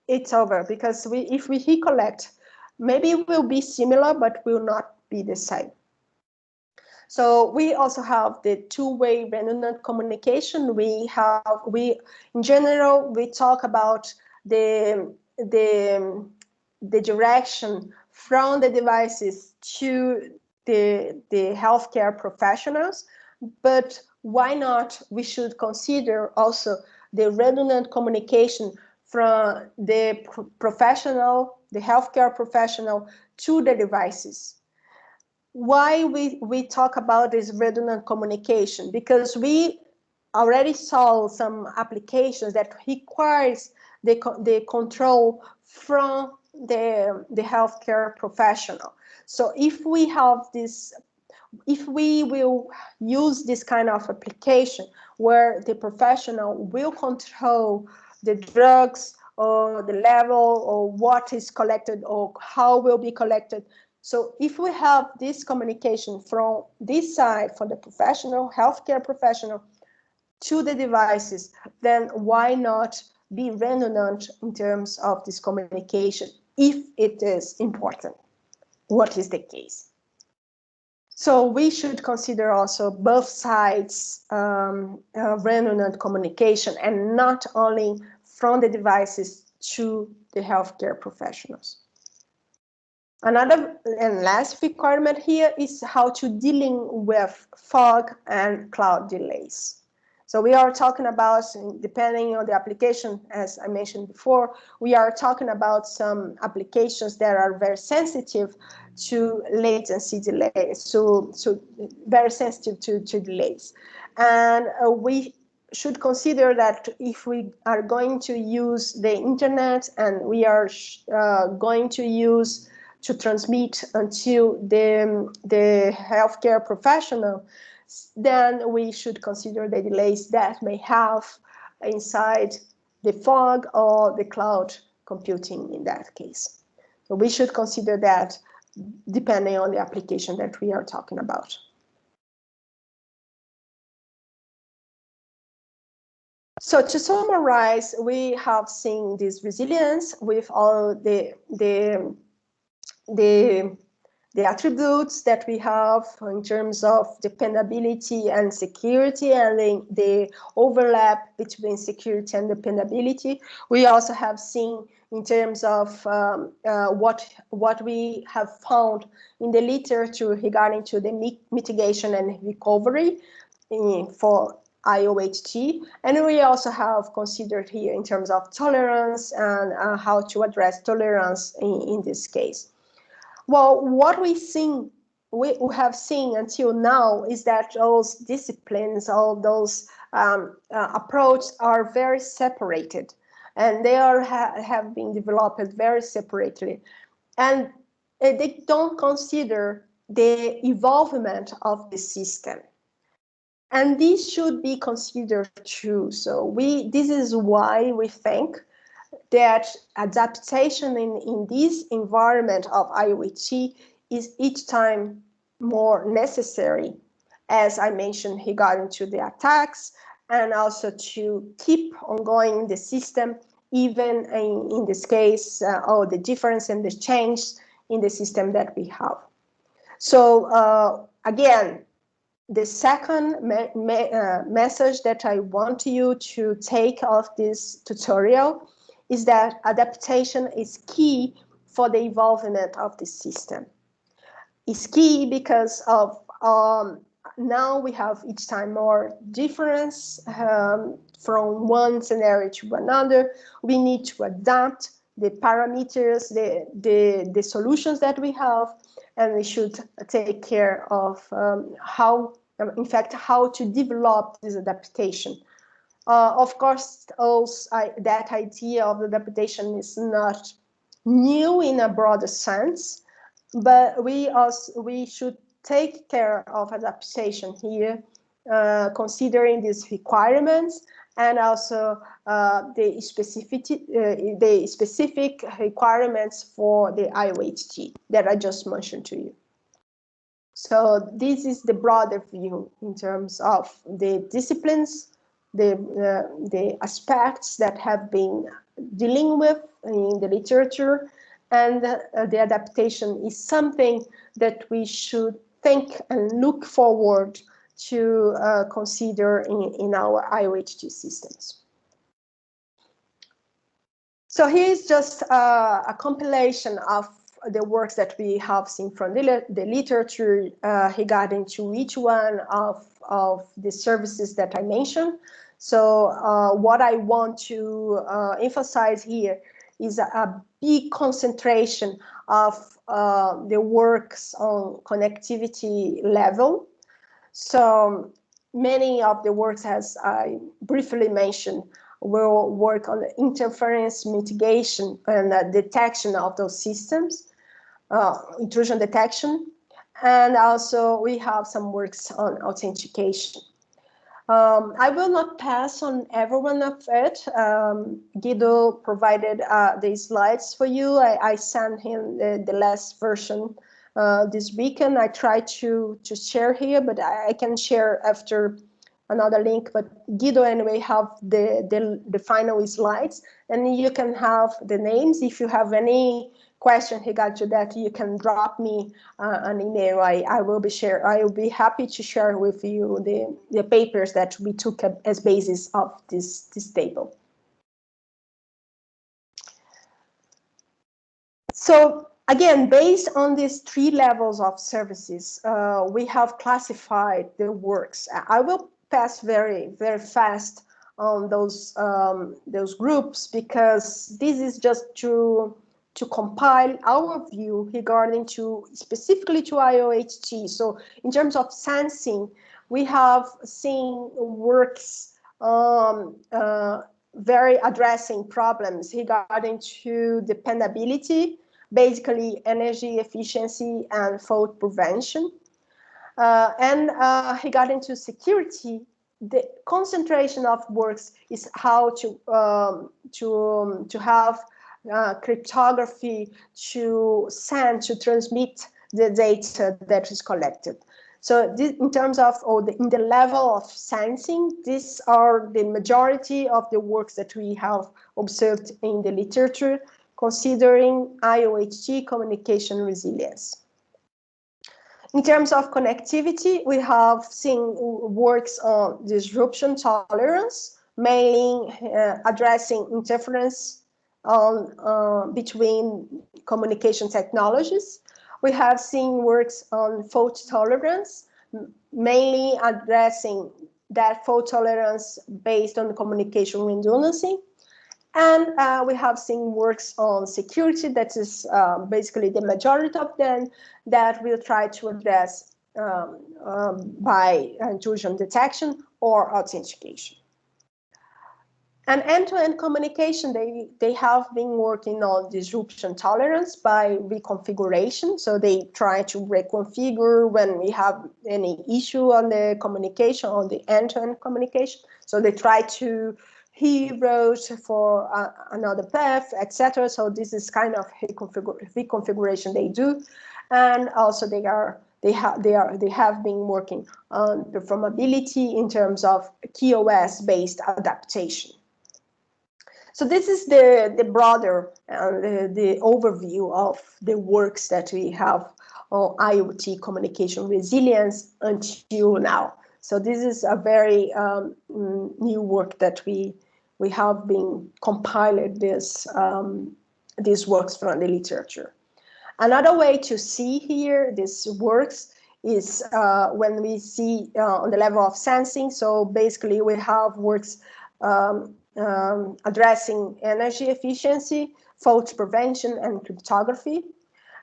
it's over, because if we recollect, maybe it will be similar but will not be the same. So we also have the two-way redundant communication. In general, we talk about the direction from the devices to the healthcare professionals, but why not? We should consider also the redundant communication from the professional, the healthcare professional, to the devices. Why we talk about this redundant communication? Because we already saw some applications that requires the control from the healthcare professional. So if we have this, if we will use this kind of application where the professional will control the drugs or the level or what is collected or how will be collected. So if we have this communication from this side, from the professional, healthcare professional, to the devices, then why not be redundant in terms of this communication if it is important? What is the case? So we should consider also both sides redundant communication, and not only from the devices to the healthcare professionals. Another and last requirement here is how to dealing with fog and cloud delays. So we are talking about, depending on the application, as I mentioned before, we are talking about some applications that are very sensitive to latency delays, so very sensitive to delays. And we should consider that if we are going to use the internet and we are going to use to transmit until the healthcare professional, then we should consider the delays that may have inside the fog or the cloud computing in that case. So we should consider that depending on the application that we are talking about. So to summarize, we have seen this resilience with all the attributes that we have in terms of dependability and security, and the overlap between security and dependability. We also have seen in terms of what we have found in the literature regarding to the mitigation and recovery for IOHT, and we also have considered here in terms of tolerance and how to address tolerance in this case. Well, what we have seen until now is that those disciplines, all those approaches are very separated, and they have been developed very separately, and they don't consider the involvement of the system. And this should be considered too. So this is why we think that adaptation in this environment of IoT is each time more necessary, as I mentioned, regarding to the attacks, and also to keep ongoing the system, even in this case, or the difference and the change in the system that we have. So again, the second message that I want you to take of this tutorial is that adaptation is key for the involvement of the system. It's key because of now we have each time more difference from one scenario to another. We need to adapt the parameters, the solutions that we have, and we should take care of how to develop this adaptation. Of course, also, that idea of adaptation is not new in a broader sense, but we should take care of adaptation here, considering these requirements and also the specific requirements for the IOHT that I just mentioned to you. So this is the broader view in terms of the disciplines, the aspects that have been dealing with in the literature, and the adaptation is something that we should think and look forward to consider in our IOHT systems. So here is just a compilation of the works that we have seen from the literature regarding to each one of the services that I mentioned. So what I want to emphasize here is a big concentration of the works on connectivity level. So many of the works, as I briefly mentioned, will work on the interference mitigation and detection of those systems, intrusion detection, and also we have some works on authentication. I will not pass on every one of it. Guido provided the slides for you. I sent him the last version this weekend. I tried to share here, but I can share after another link. But Guido anyway have the final slides, and you can have the names. If you have any question regarding to that, you can drop me an email. I will be happy to share with you the papers that we took as basis of this table. So again, based on these 3 levels of services, we have classified the works. I will pass very, very fast on those groups, because this is just to compile our view regarding to specifically to IOHT. So in terms of sensing, we have seen works very addressing problems regarding to dependability, basically energy efficiency and fault prevention. And regarding to security, the concentration of works is how to have cryptography to transmit the data that is collected. So this, in terms of in the level of sensing, these are the majority of the works that we have observed in the literature considering IOHT communication resilience. In terms of connectivity, we have seen works on disruption tolerance, mainly addressing interference between communication technologies. We have seen works on fault tolerance, mainly addressing that fault tolerance based on communication redundancy. And we have seen works on security, that is basically the majority of them, that will try to address by intrusion detection or authentication. And end-to-end communication, they have been working on disruption tolerance by reconfiguration. So they try to reconfigure when we have any issue on the communication, on the end-to-end communication. So they try to reroute for another path, etc. So this is kind of reconfiguration they do, and also they have been working on performability in terms of QoS-based adaptation. So this is the broader the overview of the works that we have on IoT communication resilience until now. So this is a very new work that we have been compiled these works from the literature. Another way to see here these works is when we see on the level of sensing. So basically we have works addressing energy efficiency, fault prevention, and cryptography.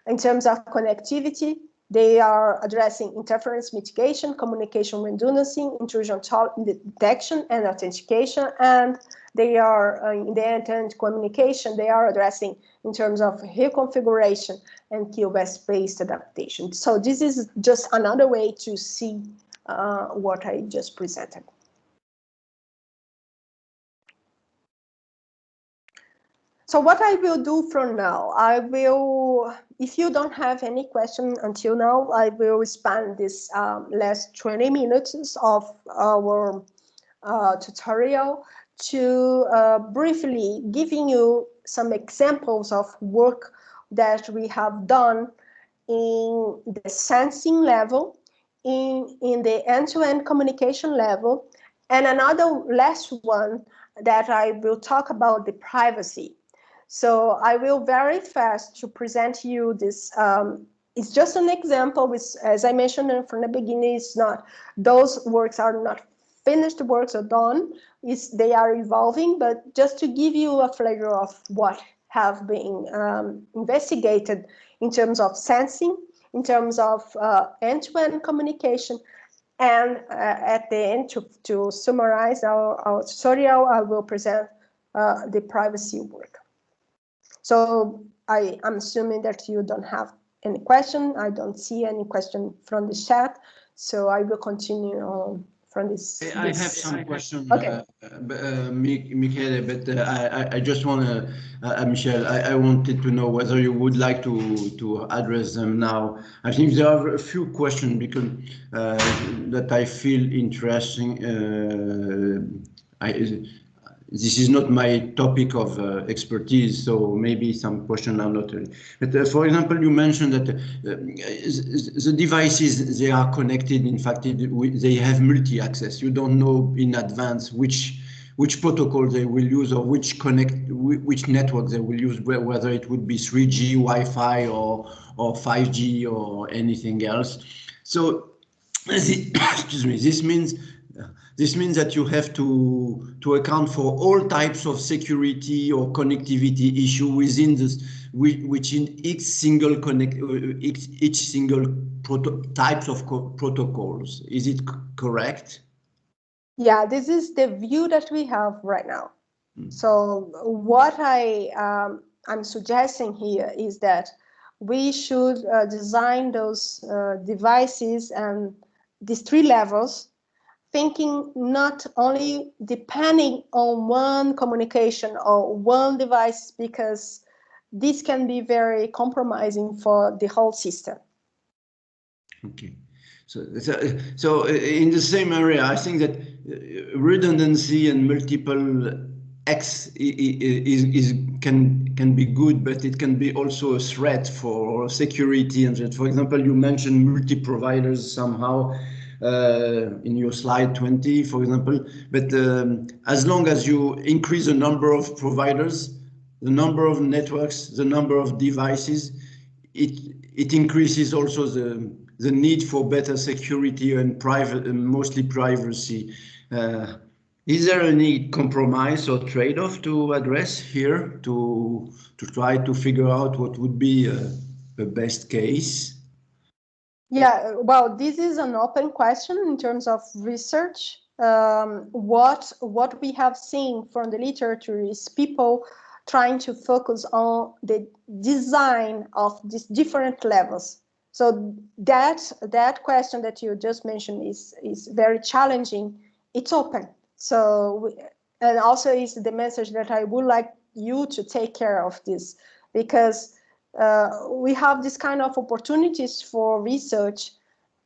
In terms of connectivity, they are addressing interference mitigation, communication redundancy, intrusion detection, and authentication. And they are in the end-to-end communication, they are addressing in terms of reconfiguration and QoS-based adaptation. So this is just another way to see what I just presented. So what I will do from now, I will, if you don't have any question until now, I will spend this last 20 minutes of our tutorial to briefly giving you some examples of work that we have done in the sensing level, in the end-to-end communication level, and another last one that I will talk about the privacy. So I will very fast to present you this. It's just an example, which, as I mentioned from the beginning, is not, those works are not finished works or done. They are evolving, but just to give you a flavor of what have been investigated in terms of sensing, in terms of end-to-end communication, and at the end, to summarize our tutorial, I will present the privacy work. So I'm assuming that you don't have any question. I don't see any question from the chat, so I will continue on from this. I have some questions, okay. Michele, but I just want to, Michelle, I wanted to know whether you would like to address them now. I think there are a few questions because that I feel interesting. This is not my topic of expertise, so maybe some questions are not. But for example, you mentioned that the devices, they are connected. In fact, they have multi-access. You don't know in advance which protocol they will use or which network they will use, whether it would be 3G, Wi-Fi, or 5G or anything else. So, excuse me. This means that you have to account for all types of security or connectivity issue within this, which in each single types of protocols. Is it correct? Yeah, this is the view that we have right now. So what I'm suggesting here is that we should design those devices and these three levels, thinking not only depending on one communication or one device, because this can be very compromising for the whole system. Okay. So in the same area, I think that redundancy and multiple X can be good, but it can be also a threat for security. And for example, you mentioned multi-providers somehow. In your slide 20, for example, but as long as you increase the number of providers, the number of networks, the number of devices, it increases also the need for better security and mostly privacy. Is there any compromise or trade-off to address here to try to figure out what would be the best case? Yeah, well, this is an open question in terms of research. What we have seen from the literature is people trying to focus on the design of these different levels. So that question that you just mentioned is very challenging. It's open. So, and also is the message that I would like you to take care of this, because we have this kind of opportunities for research,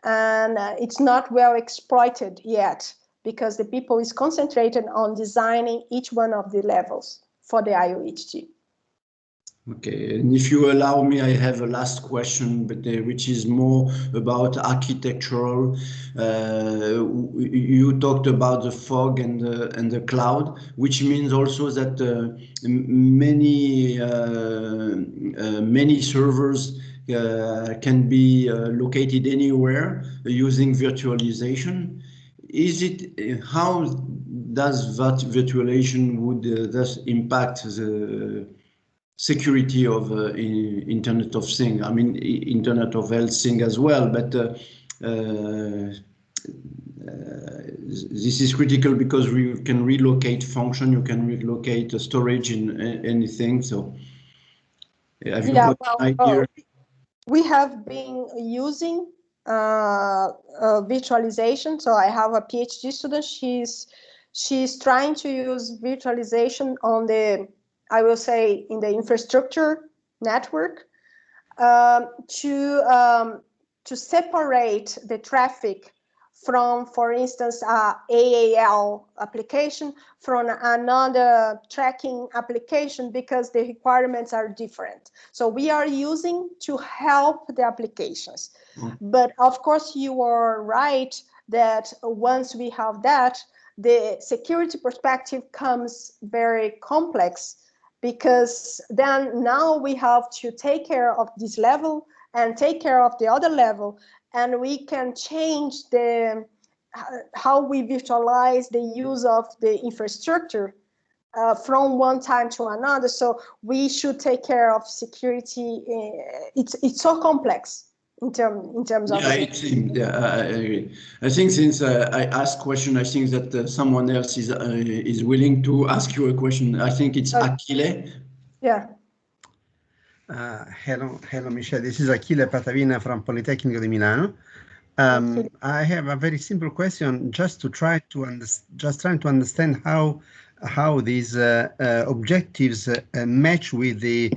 and it's not well exploited yet, because the people is concentrated on designing each one of the levels for the IOHT. Okay, and if you allow me, I have a last question, but which is more about architectural. You talked about the fog and the cloud, which means also that many servers can be located anywhere using virtualization. How does that virtualization would thus impact the security of Internet of Things? I mean, Internet of Things as well, but this is critical because we can relocate function, you can relocate storage in anything. So have you got an idea? We have been using virtualization. So I have a PhD student. She's trying to use virtualization on the I will say, in the infrastructure network, to separate the traffic from, for instance, AAL application from another tracking application, because the requirements are different. So we are using to help the applications. But of course, you are right that once we have that, the security perspective comes very complex, because then now we have to take care of this level and take care of the other level, and we can change the how we visualize the use of the infrastructure from one time to another. So we should take care of security. It's so complex in terms of. Yeah, I agree. I think since I asked question, I think that someone else is willing to ask you a question. I think it's Achille. Yeah. Hello, Michelle. This is Achille Patavina from Politecnico di Milano. I have a very simple question, just to try to understand how these objectives match with the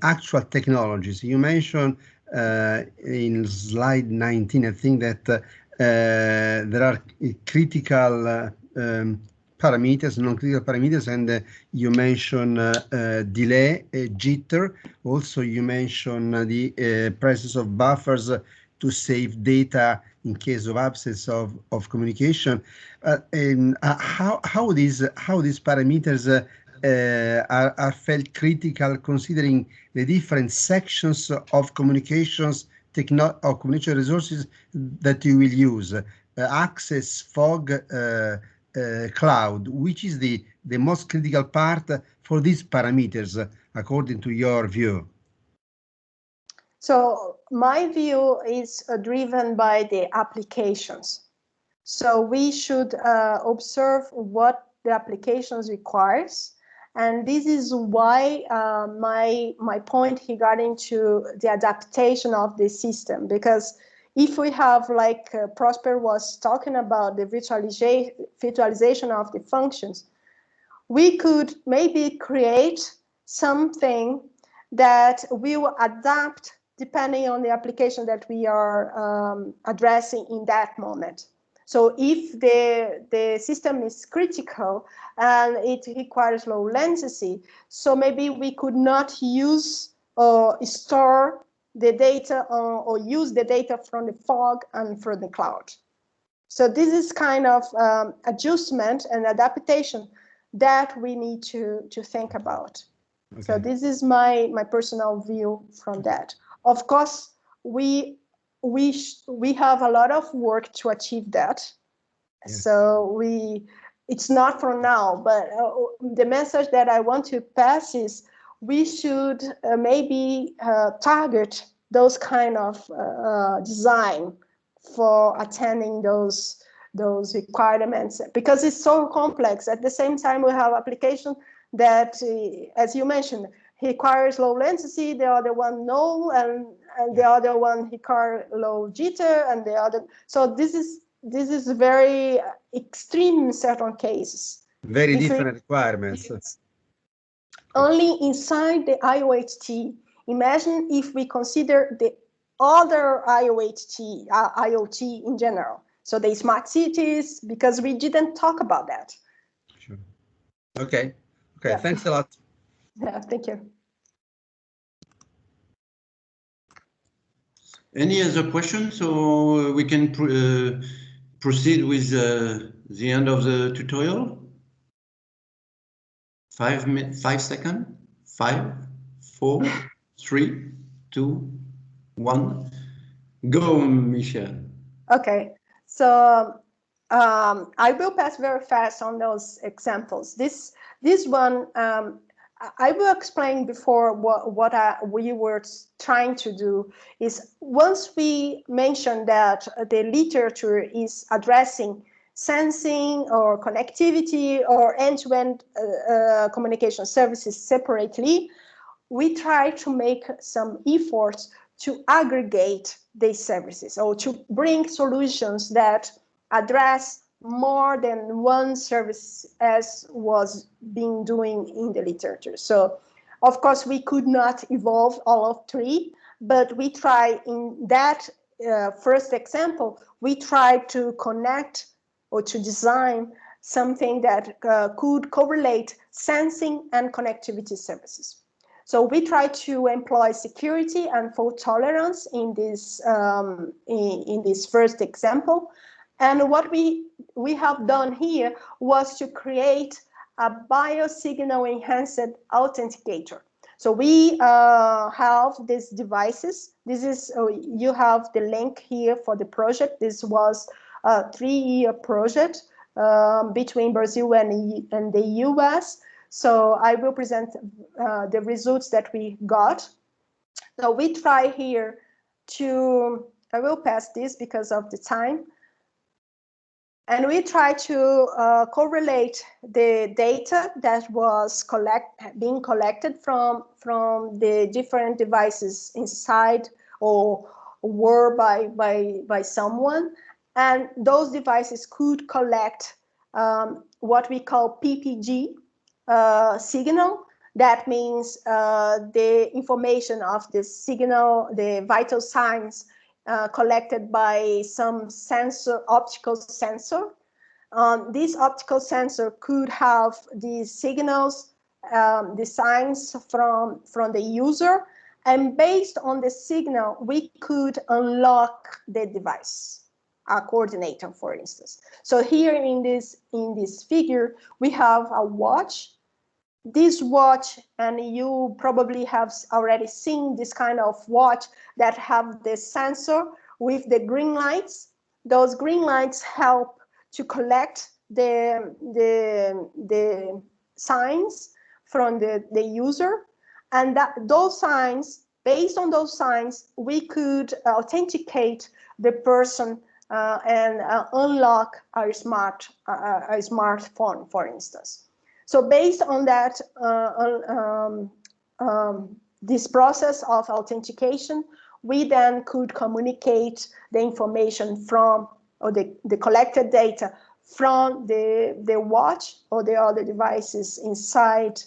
actual technologies. You mentioned in slide 19, I think, that there are critical parameters, non-critical parameters, and you mentioned delay, jitter. Also, you mentioned the presence of buffers to save data in case of absence of communication. How these parameters are felt critical, considering the different sections of communications or communication resources that you will use, access, fog, cloud. Which is the most critical part for these parameters, according to your view? So my view is driven by the applications. So we should observe what the applications requires. And this is why my point regarding to the adaptation of the system, because if we have, like Prosper was talking about, the virtualization of the functions, we could maybe create something that will adapt depending on the application that we are addressing in that moment. So if the system is critical and it requires low latency, so maybe we could not use or store the data or use the data from the fog and from the cloud. So this is kind of adjustment and adaptation that we need to think about. Okay. So this is my personal view from that. Of course, we have a lot of work to achieve that. Yes. So it's not for now, but the message that I want to pass is we should maybe target those kind of design for attending those requirements, because it's so complex. At the same time, we have application that, as you mentioned, requires low latency, the other one no, and the other one requires low jitter, and the other. So this is very extreme in certain cases. Very different requirements. Only inside the IoT. Imagine if we consider the other IoT in general. So the smart cities, because we didn't talk about that. Sure. Okay. Yeah. Thanks a lot. Yeah, thank you. Any other questions, so we can proceed with the end of the tutorial? 5 seconds. 5, 4, 3, 2, 1. Go, Michelle. Okay, so I will pass very fast on those examples. This one, I will explain before what we were trying to do is, once we mention that the literature is addressing sensing or connectivity or end-to-end communication services separately, we try to make some efforts to aggregate these services, or to bring solutions that address more than one service as was being doing in the literature. So of course we could not evolve all of three, but we try in that first example, we try to connect or to design something that could correlate sensing and connectivity services. So we try to employ security and fault tolerance in this first example. And what we have done here was to create a biosignal enhanced authenticator. So we have these devices. This is, you have the link here for the project. This was a 3-year project between Brazil and the US. So I will present the results that we got. So we try here to, I will pass this because of the time. And we try to correlate the data that was being collected from the different devices inside or were by someone. And those devices could collect what we call PPG signal. That means the information of the signal, the vital signs collected by some sensor, optical sensor. This optical sensor could have these signals, the signs from the user, and based on the signal, we could unlock the device, a coordinator, for instance. So here in this figure, we have a watch. This watch, and you probably have already seen this kind of watch that have the sensor with the green lights. Those green lights help to collect the signs from the user, and those signs, based on those signs, we could authenticate the person and unlock our smartphone, for instance. So based on that, this process of authentication, we then could communicate the information from, or the collected data from the watch or the other devices inside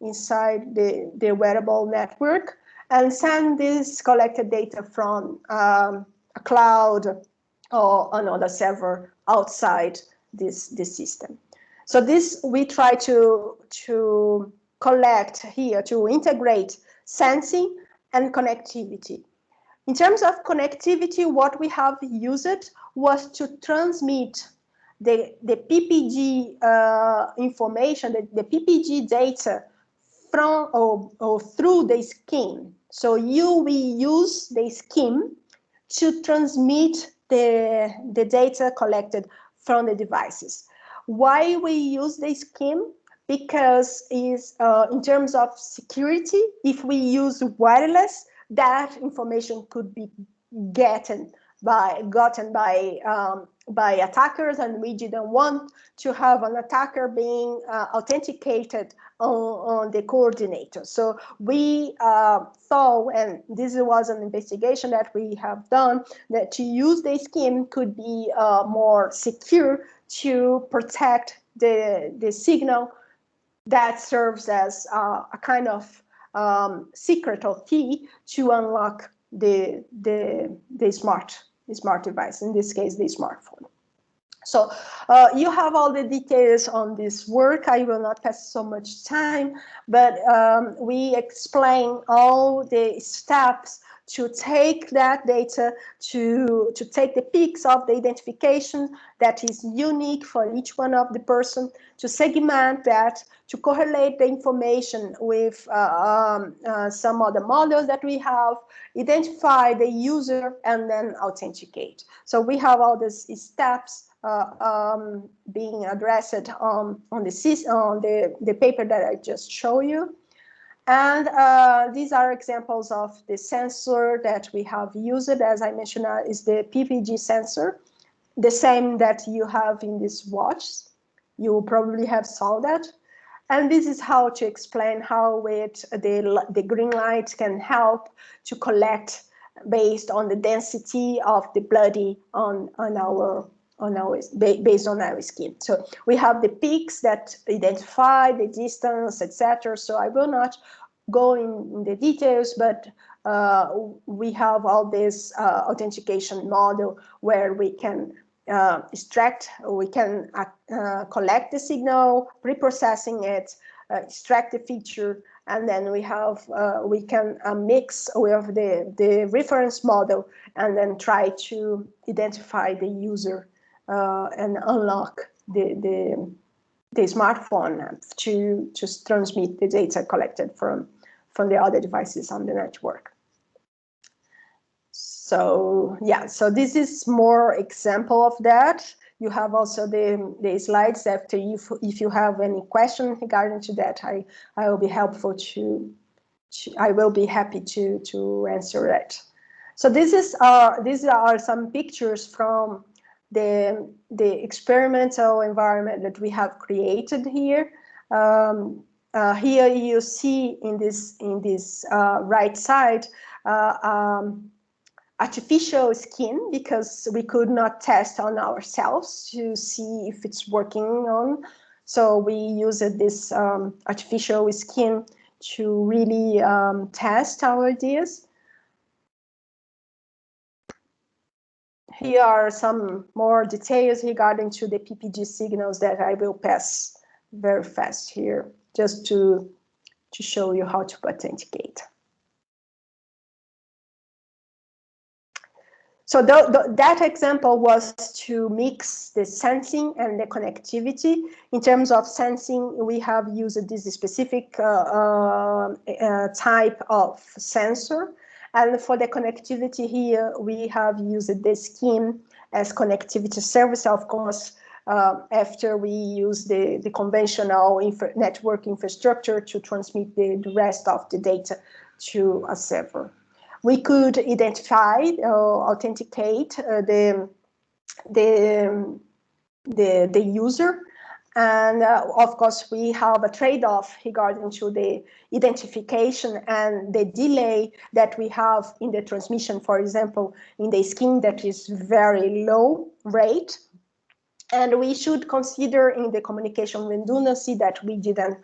the wearable network, and send this collected data from a cloud or another server outside this system. So this we try to collect here, to integrate sensing and connectivity. In terms of connectivity, what we have used was to transmit the PPG information, the PPG data from or through the scheme. So we use the scheme to transmit the data collected from the devices. Why we use the scheme? Because is in terms of security, if we use wireless, that information could be gotten by attackers, and we didn't want to have an attacker being authenticated on the coordinator. So we thought, and this was an investigation that we have done, that to use the scheme could be more secure to protect the signal that serves as a kind of secret or key to unlock the smart device, in this case the smartphone. So you have all the details on this work. I will not pass so much time, but we explain all the steps to take that data, to take the peaks of the identification that is unique for each one of the person, to segment that, to correlate the information with some other models that we have, identify the user, and then authenticate. So we have all these steps being addressed on the paper that I just showed you. And these are examples of the sensor that we have used. As I mentioned, is the PPG sensor, the same that you have in this watch. You probably have saw that. And this is how to explain how the green light can help to collect based on the density of the blood on based on our skin. So we have the peaks that identify the distance, etc. So I will not go in the details, but we have all this authentication model where we can extract, we can collect the signal, pre-processing it, extract the feature, and then we have we can mix with the reference model and then try to identify the user and unlock the smartphone to transmit the data collected from the other devices on the network. So yeah, so this is more example of that. You have also the slides after. If you have any question regarding to that, I will be helpful I will be happy to answer that. So these are some pictures from the experimental environment that we have created here. Here you see in this right side artificial skin, because we could not test on ourselves to see if it's working on. So we used this artificial skin to really test our ideas. Here are some more details regarding to the PPG signals that I will pass very fast here, just to show you how to authenticate. So that example was to mix the sensing and the connectivity. In terms of sensing, we have used this specific type of sensor. And for the connectivity here, we have used the skin as connectivity service, of course, after we use the conventional network infrastructure to transmit the rest of the data to a server. We could identify or authenticate the user, and of course we have a trade-off regarding to the identification and the delay that we have in the transmission. For example, in the skin that is very low rate, and we should consider in the communication redundancy that we didn't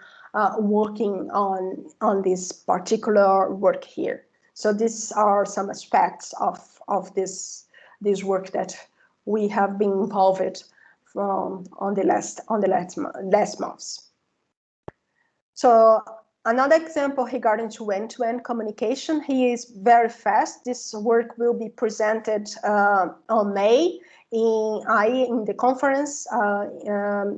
working on this particular work here. So these are some aspects of this work that we have been involved from on the last months. So another example regarding to end-to-end communication, here is very fast. This work will be presented on May in the conference,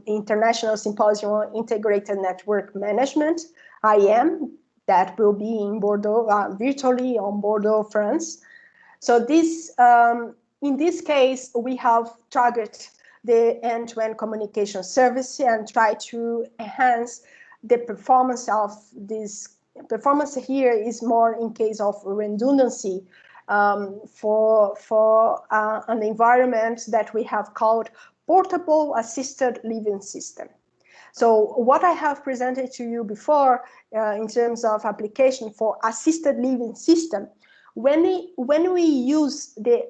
International Symposium on Integrated Network Management, IM. That will be in Bordeaux, virtually on Bordeaux, France. So this, in this case, we have targeted the end-to-end communication service and try to enhance the performance of this. Performance here is more in case of redundancy for an environment that we have called portable assisted living system. So what I have presented to you before in terms of application for assisted living system, when we use the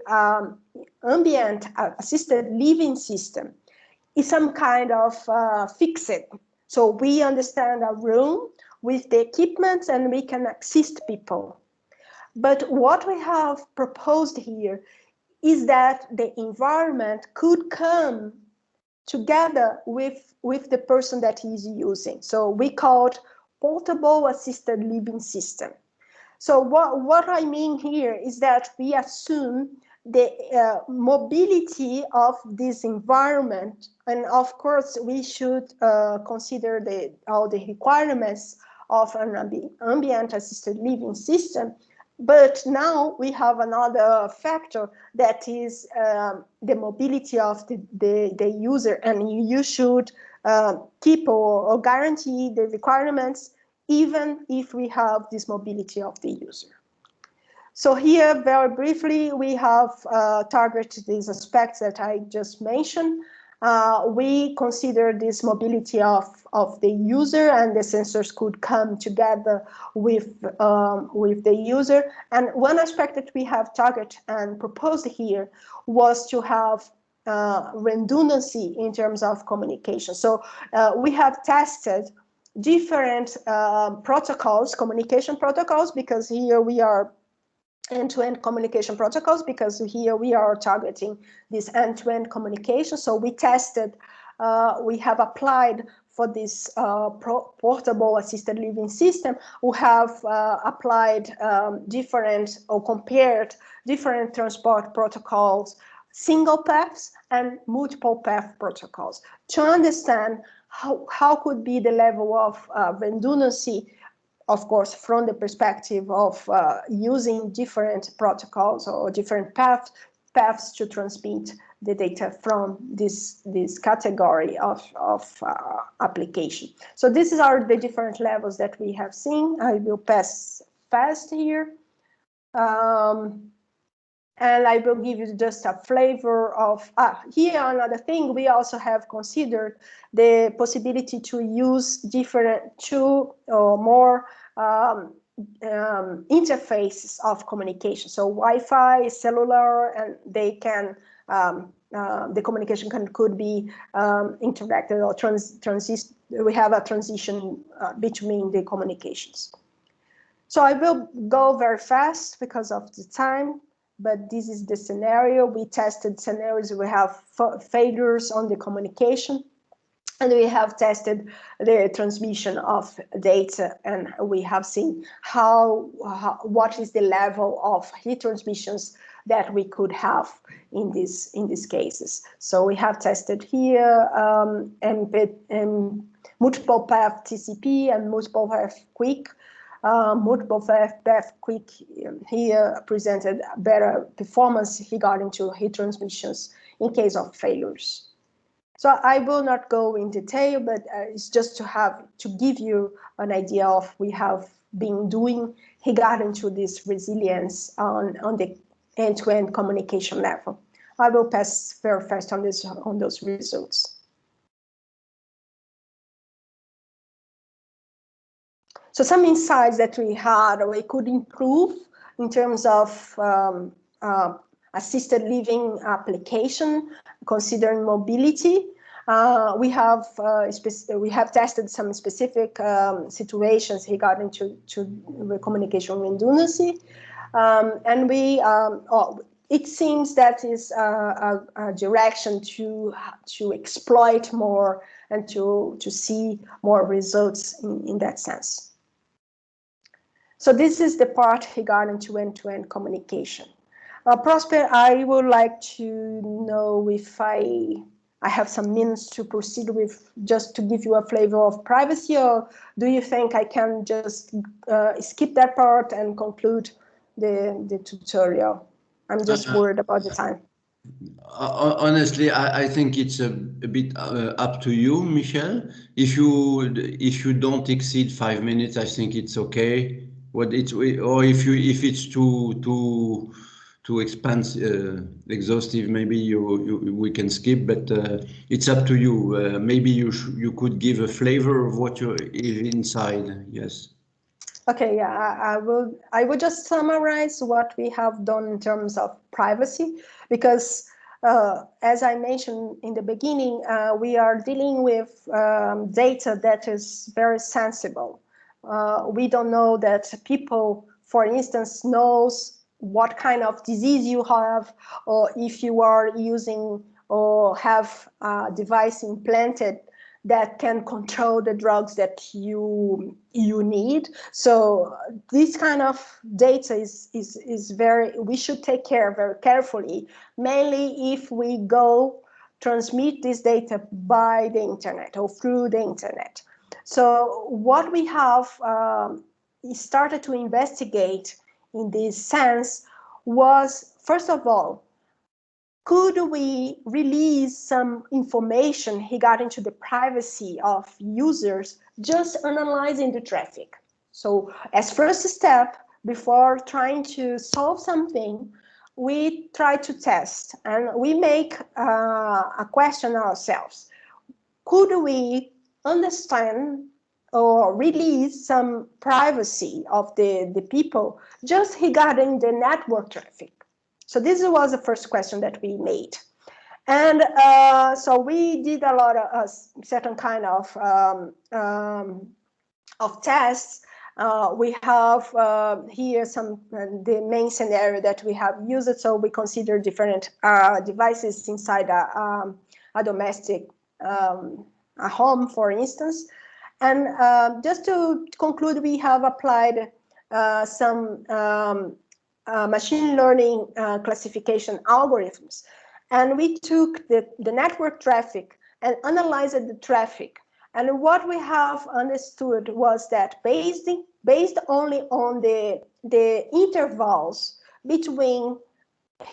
ambient assisted living system, it's some kind of fixed. So we understand a room with the equipment and we can assist people. But what we have proposed here is that the environment could come together with the person that he's using. So we call it portable assisted living system. So what I mean here is that we assume the mobility of this environment, and of course we should consider all the requirements of an ambient assisted living system. But now we have another factor that is the mobility of the user, and you should keep or guarantee the requirements even if we have this mobility of the user. So here, very briefly, we have targeted these aspects that I just mentioned. We consider this mobility of the user, and the sensors could come together with the user. And one aspect that we have targeted and proposed here was to have redundancy in terms of communication. So we have tested different protocols, communication protocols, because here we are end-to-end communication protocols, because here we are targeting this end-to-end communication. So we tested, we have applied for this portable assisted living system, we have applied different or compared different transport protocols, single paths and multiple path protocols, to understand how could be the level of redundancy, of course, from the perspective of using different protocols or different paths to transmit the data from this category of application. So these are the different levels that we have seen. I will pass fast here. And I will give you just a flavor of, here another thing, we also have considered the possibility to use different two or more interfaces of communication. So Wi-Fi, cellular, and they can, the communication could be interacted or we have a transition between the communications. So I will go very fast because of the time. But this is the scenario. We tested scenarios. We have failures on the communication, and we have tested the transmission of data, and we have seen what is the level of heat transmissions that we could have in these cases. So we have tested here multiple path TCP and multiple path QUIC. Multiple path QUIC here presented better performance regarding to heat transmissions in case of failures. So I will not go in detail, but it's just to give you an idea of we have been doing regarding to this resilience on the end-to-end communication level. I will pass very fast on those results. So some insights that we had, we could improve in terms of assisted living application, considering mobility. We have tested some specific situations regarding to communication redundancy, and it seems that is a direction to exploit more and to see more results in that sense. So this is the part regarding to end-to-end communication. Prosper, I would like to know if I have some minutes to proceed with, just to give you a flavor of privacy, or do you think I can just skip that part and conclude the tutorial? I'm just worried about the time. Honestly, I think it's a bit up to you, Michel. If you don't exceed 5 minutes, I think it's okay. Or if it's too exhaustive, maybe we can skip. But it's up to you. Maybe you could give a flavor of what is inside. Yes. Okay, yeah, I will just summarize what we have done in terms of privacy, because as I mentioned in the beginning, we are dealing with data that is very sensible. We don't know that people, for instance, knows what kind of disease you have, or if you are using or have a device implanted that can control the drugs that you need. So this kind of data is we should take care very carefully, mainly if we go transmit this data by the internet or through the internet. So what we have started to investigate in this sense was, first of all, could we release some information regarding to the privacy of users just analyzing the traffic? So as first step, before trying to solve something, we try to test and we make a question ourselves. Could we understand or release some privacy of the people just regarding the network traffic? So this was the first question that we made. And so we did a lot of certain kind of tests. We have here some the main scenario that we have used. So we consider different devices inside a domestic a home, for instance. And just to conclude, we have applied some machine learning classification algorithms. And we took the network traffic and analyzed the traffic. And what we have understood was that based only on the intervals between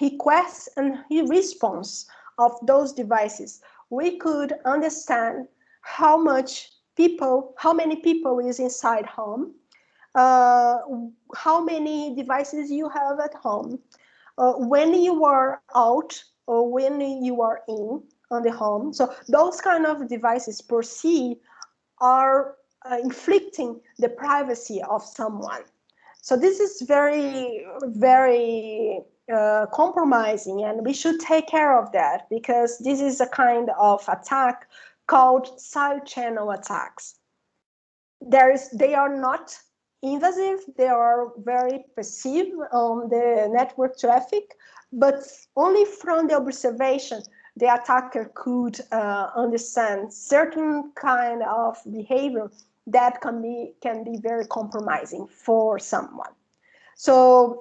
requests and response of those devices, we could understand how many people is inside home, how many devices you have at home, when you are out or when you are in on the home. So those kind of devices per se are inflicting the privacy of someone. So this is very, very compromising, and we should take care of that, because this is a kind of attack called side channel attacks. They are not invasive, they are very passive on the network traffic, but only from the observation the attacker could understand certain kind of behavior that can be very compromising for someone. So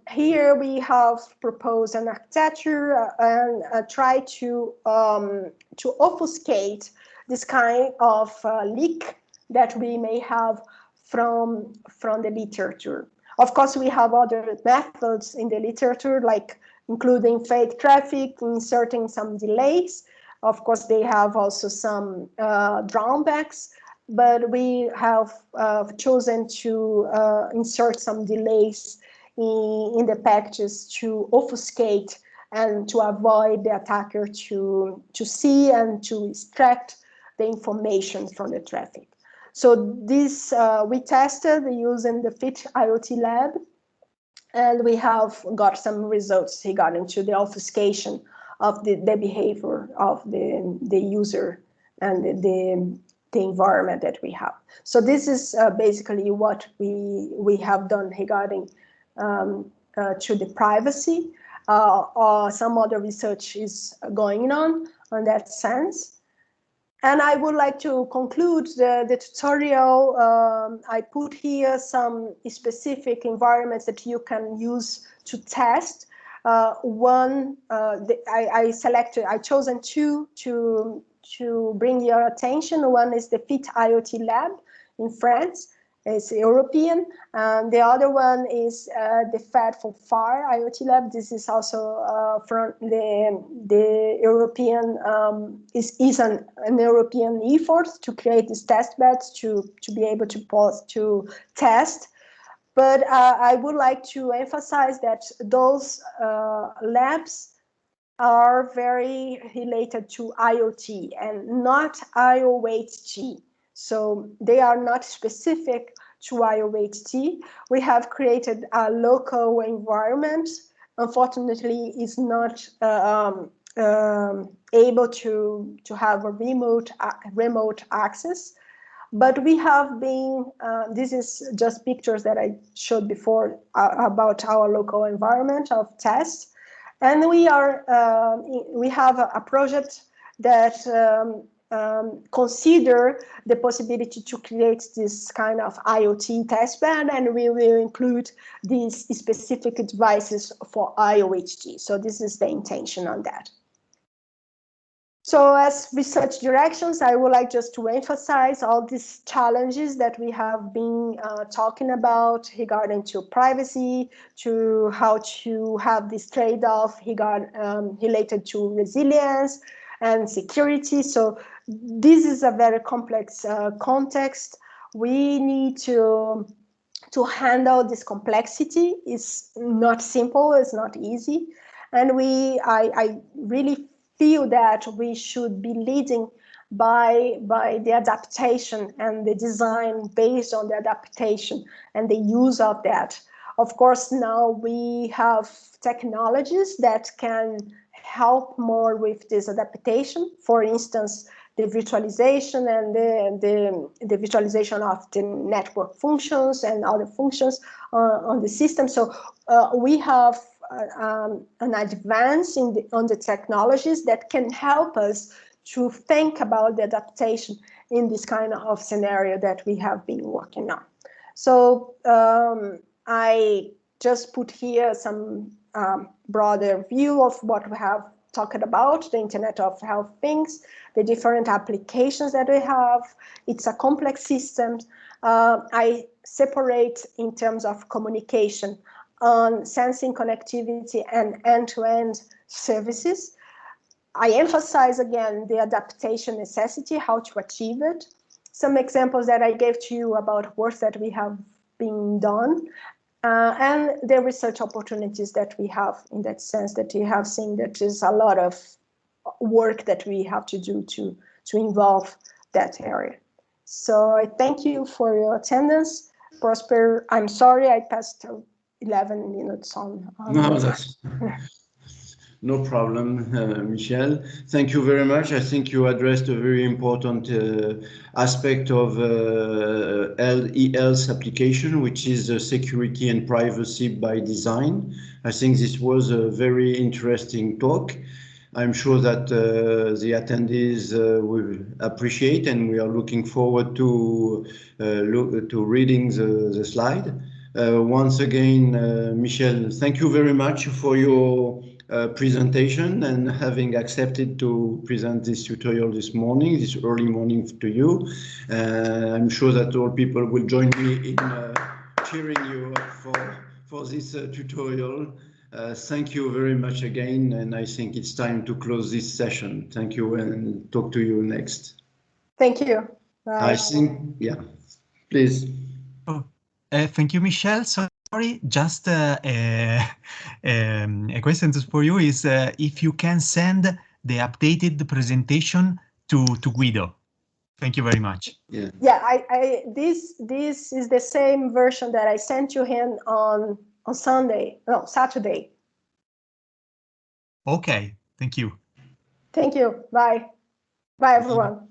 here we have proposed an architecture and try to obfuscate this kind of leak that we may have from the literature. Of course, we have other methods in the literature, like including fake traffic, inserting some delays. Of course, they have also some drawbacks, but we have chosen to insert some delays in the packages to obfuscate and to avoid the attacker to see and to extract the information from the traffic. So this we tested using the Fit IoT lab, and we have got some results regarding to the obfuscation of the behavior of the user and the environment that we have. So this is basically what we have done regarding to the privacy. Some other research is going on that sense. And I would like to conclude the tutorial. I put here some specific environments that you can use to test. I chosen two to bring your attention. One is the Fit IoT Lab in France. It's European. The other one is the Fed for Fire IoT Lab. This is also from the European, is an European effort to create these test beds to be able to test. But I would like to emphasize that those labs are very related to IoT and not IoHT. So they are not specific to IoHT. We have created a local environment. Unfortunately, it's not able to have a remote access. But we have been, this is just pictures that I showed before about our local environment of test. And we have a project that consider the possibility to create this kind of IoT testbed, and we will include these specific devices for IoHT. So this is the intention on that. So as research directions, I would like just to emphasize all these challenges that we have been talking about regarding to privacy, to how to have this trade-off related to resilience and security. So this is a very complex context. We need to handle this complexity. It's not simple, it's not easy. And I really feel that we should be leading by the adaptation and the design based on the adaptation and the use of that. Of course, now we have technologies that can help more with this adaptation. For instance, the virtualization and the virtualization of the network functions and other functions on the system. So we have an advance on the technologies that can help us to think about the adaptation in this kind of scenario that we have been working on. So I just put here some broader view of what we have talked about, the Internet of Health Things, the different applications that we have. It's a complex system. I separate in terms of communication on sensing, connectivity, and end-to-end services. I emphasize again the adaptation necessity, how to achieve it. Some examples that I gave to you about work that we have been done, and the research opportunities that we have in that sense, that you have seen that there's a lot of work that we have to do to involve that area. So I thank you for your attendance. Prosper, I'm sorry I passed 11 minutes on no, that's no problem, Michel. Thank you very much. I think you addressed a very important aspect of e-health application, which is security and privacy by design. I think this was a very interesting talk. I'm sure that the attendees will appreciate, and we are looking forward to reading the slide. Once again, Michel, thank you very much for your presentation and having accepted to present this tutorial this morning, this early morning to you. I'm sure that all people will join me in cheering you up for this tutorial. Thank you very much again, and I think it's time to close this session. Thank you, and talk to you next. Thank you. Bye. I think, yeah, please. Oh, thank you, Michel. Sorry, just a question for you is if you can send the updated presentation to Guido. Thank you very much. Yeah, this is the same version that I sent to him on Saturday. Okay, thank you. Thank you. Bye. Bye, everyone.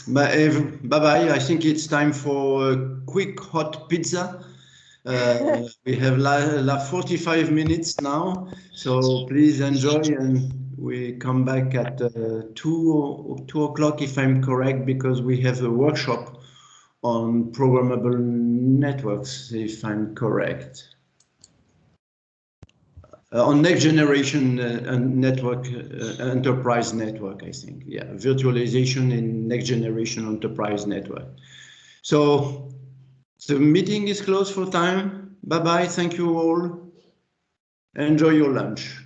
Bye-bye. I think it's time for a quick hot pizza. We have 45 minutes now, so please enjoy, and we come back at 2 o'clock, if I'm correct, because we have a workshop on programmable networks, if I'm correct. On next generation network, enterprise network, I think. Yeah, virtualization in next generation enterprise network. So the meeting is closed for time. Bye-bye. Thank you all. Enjoy your lunch.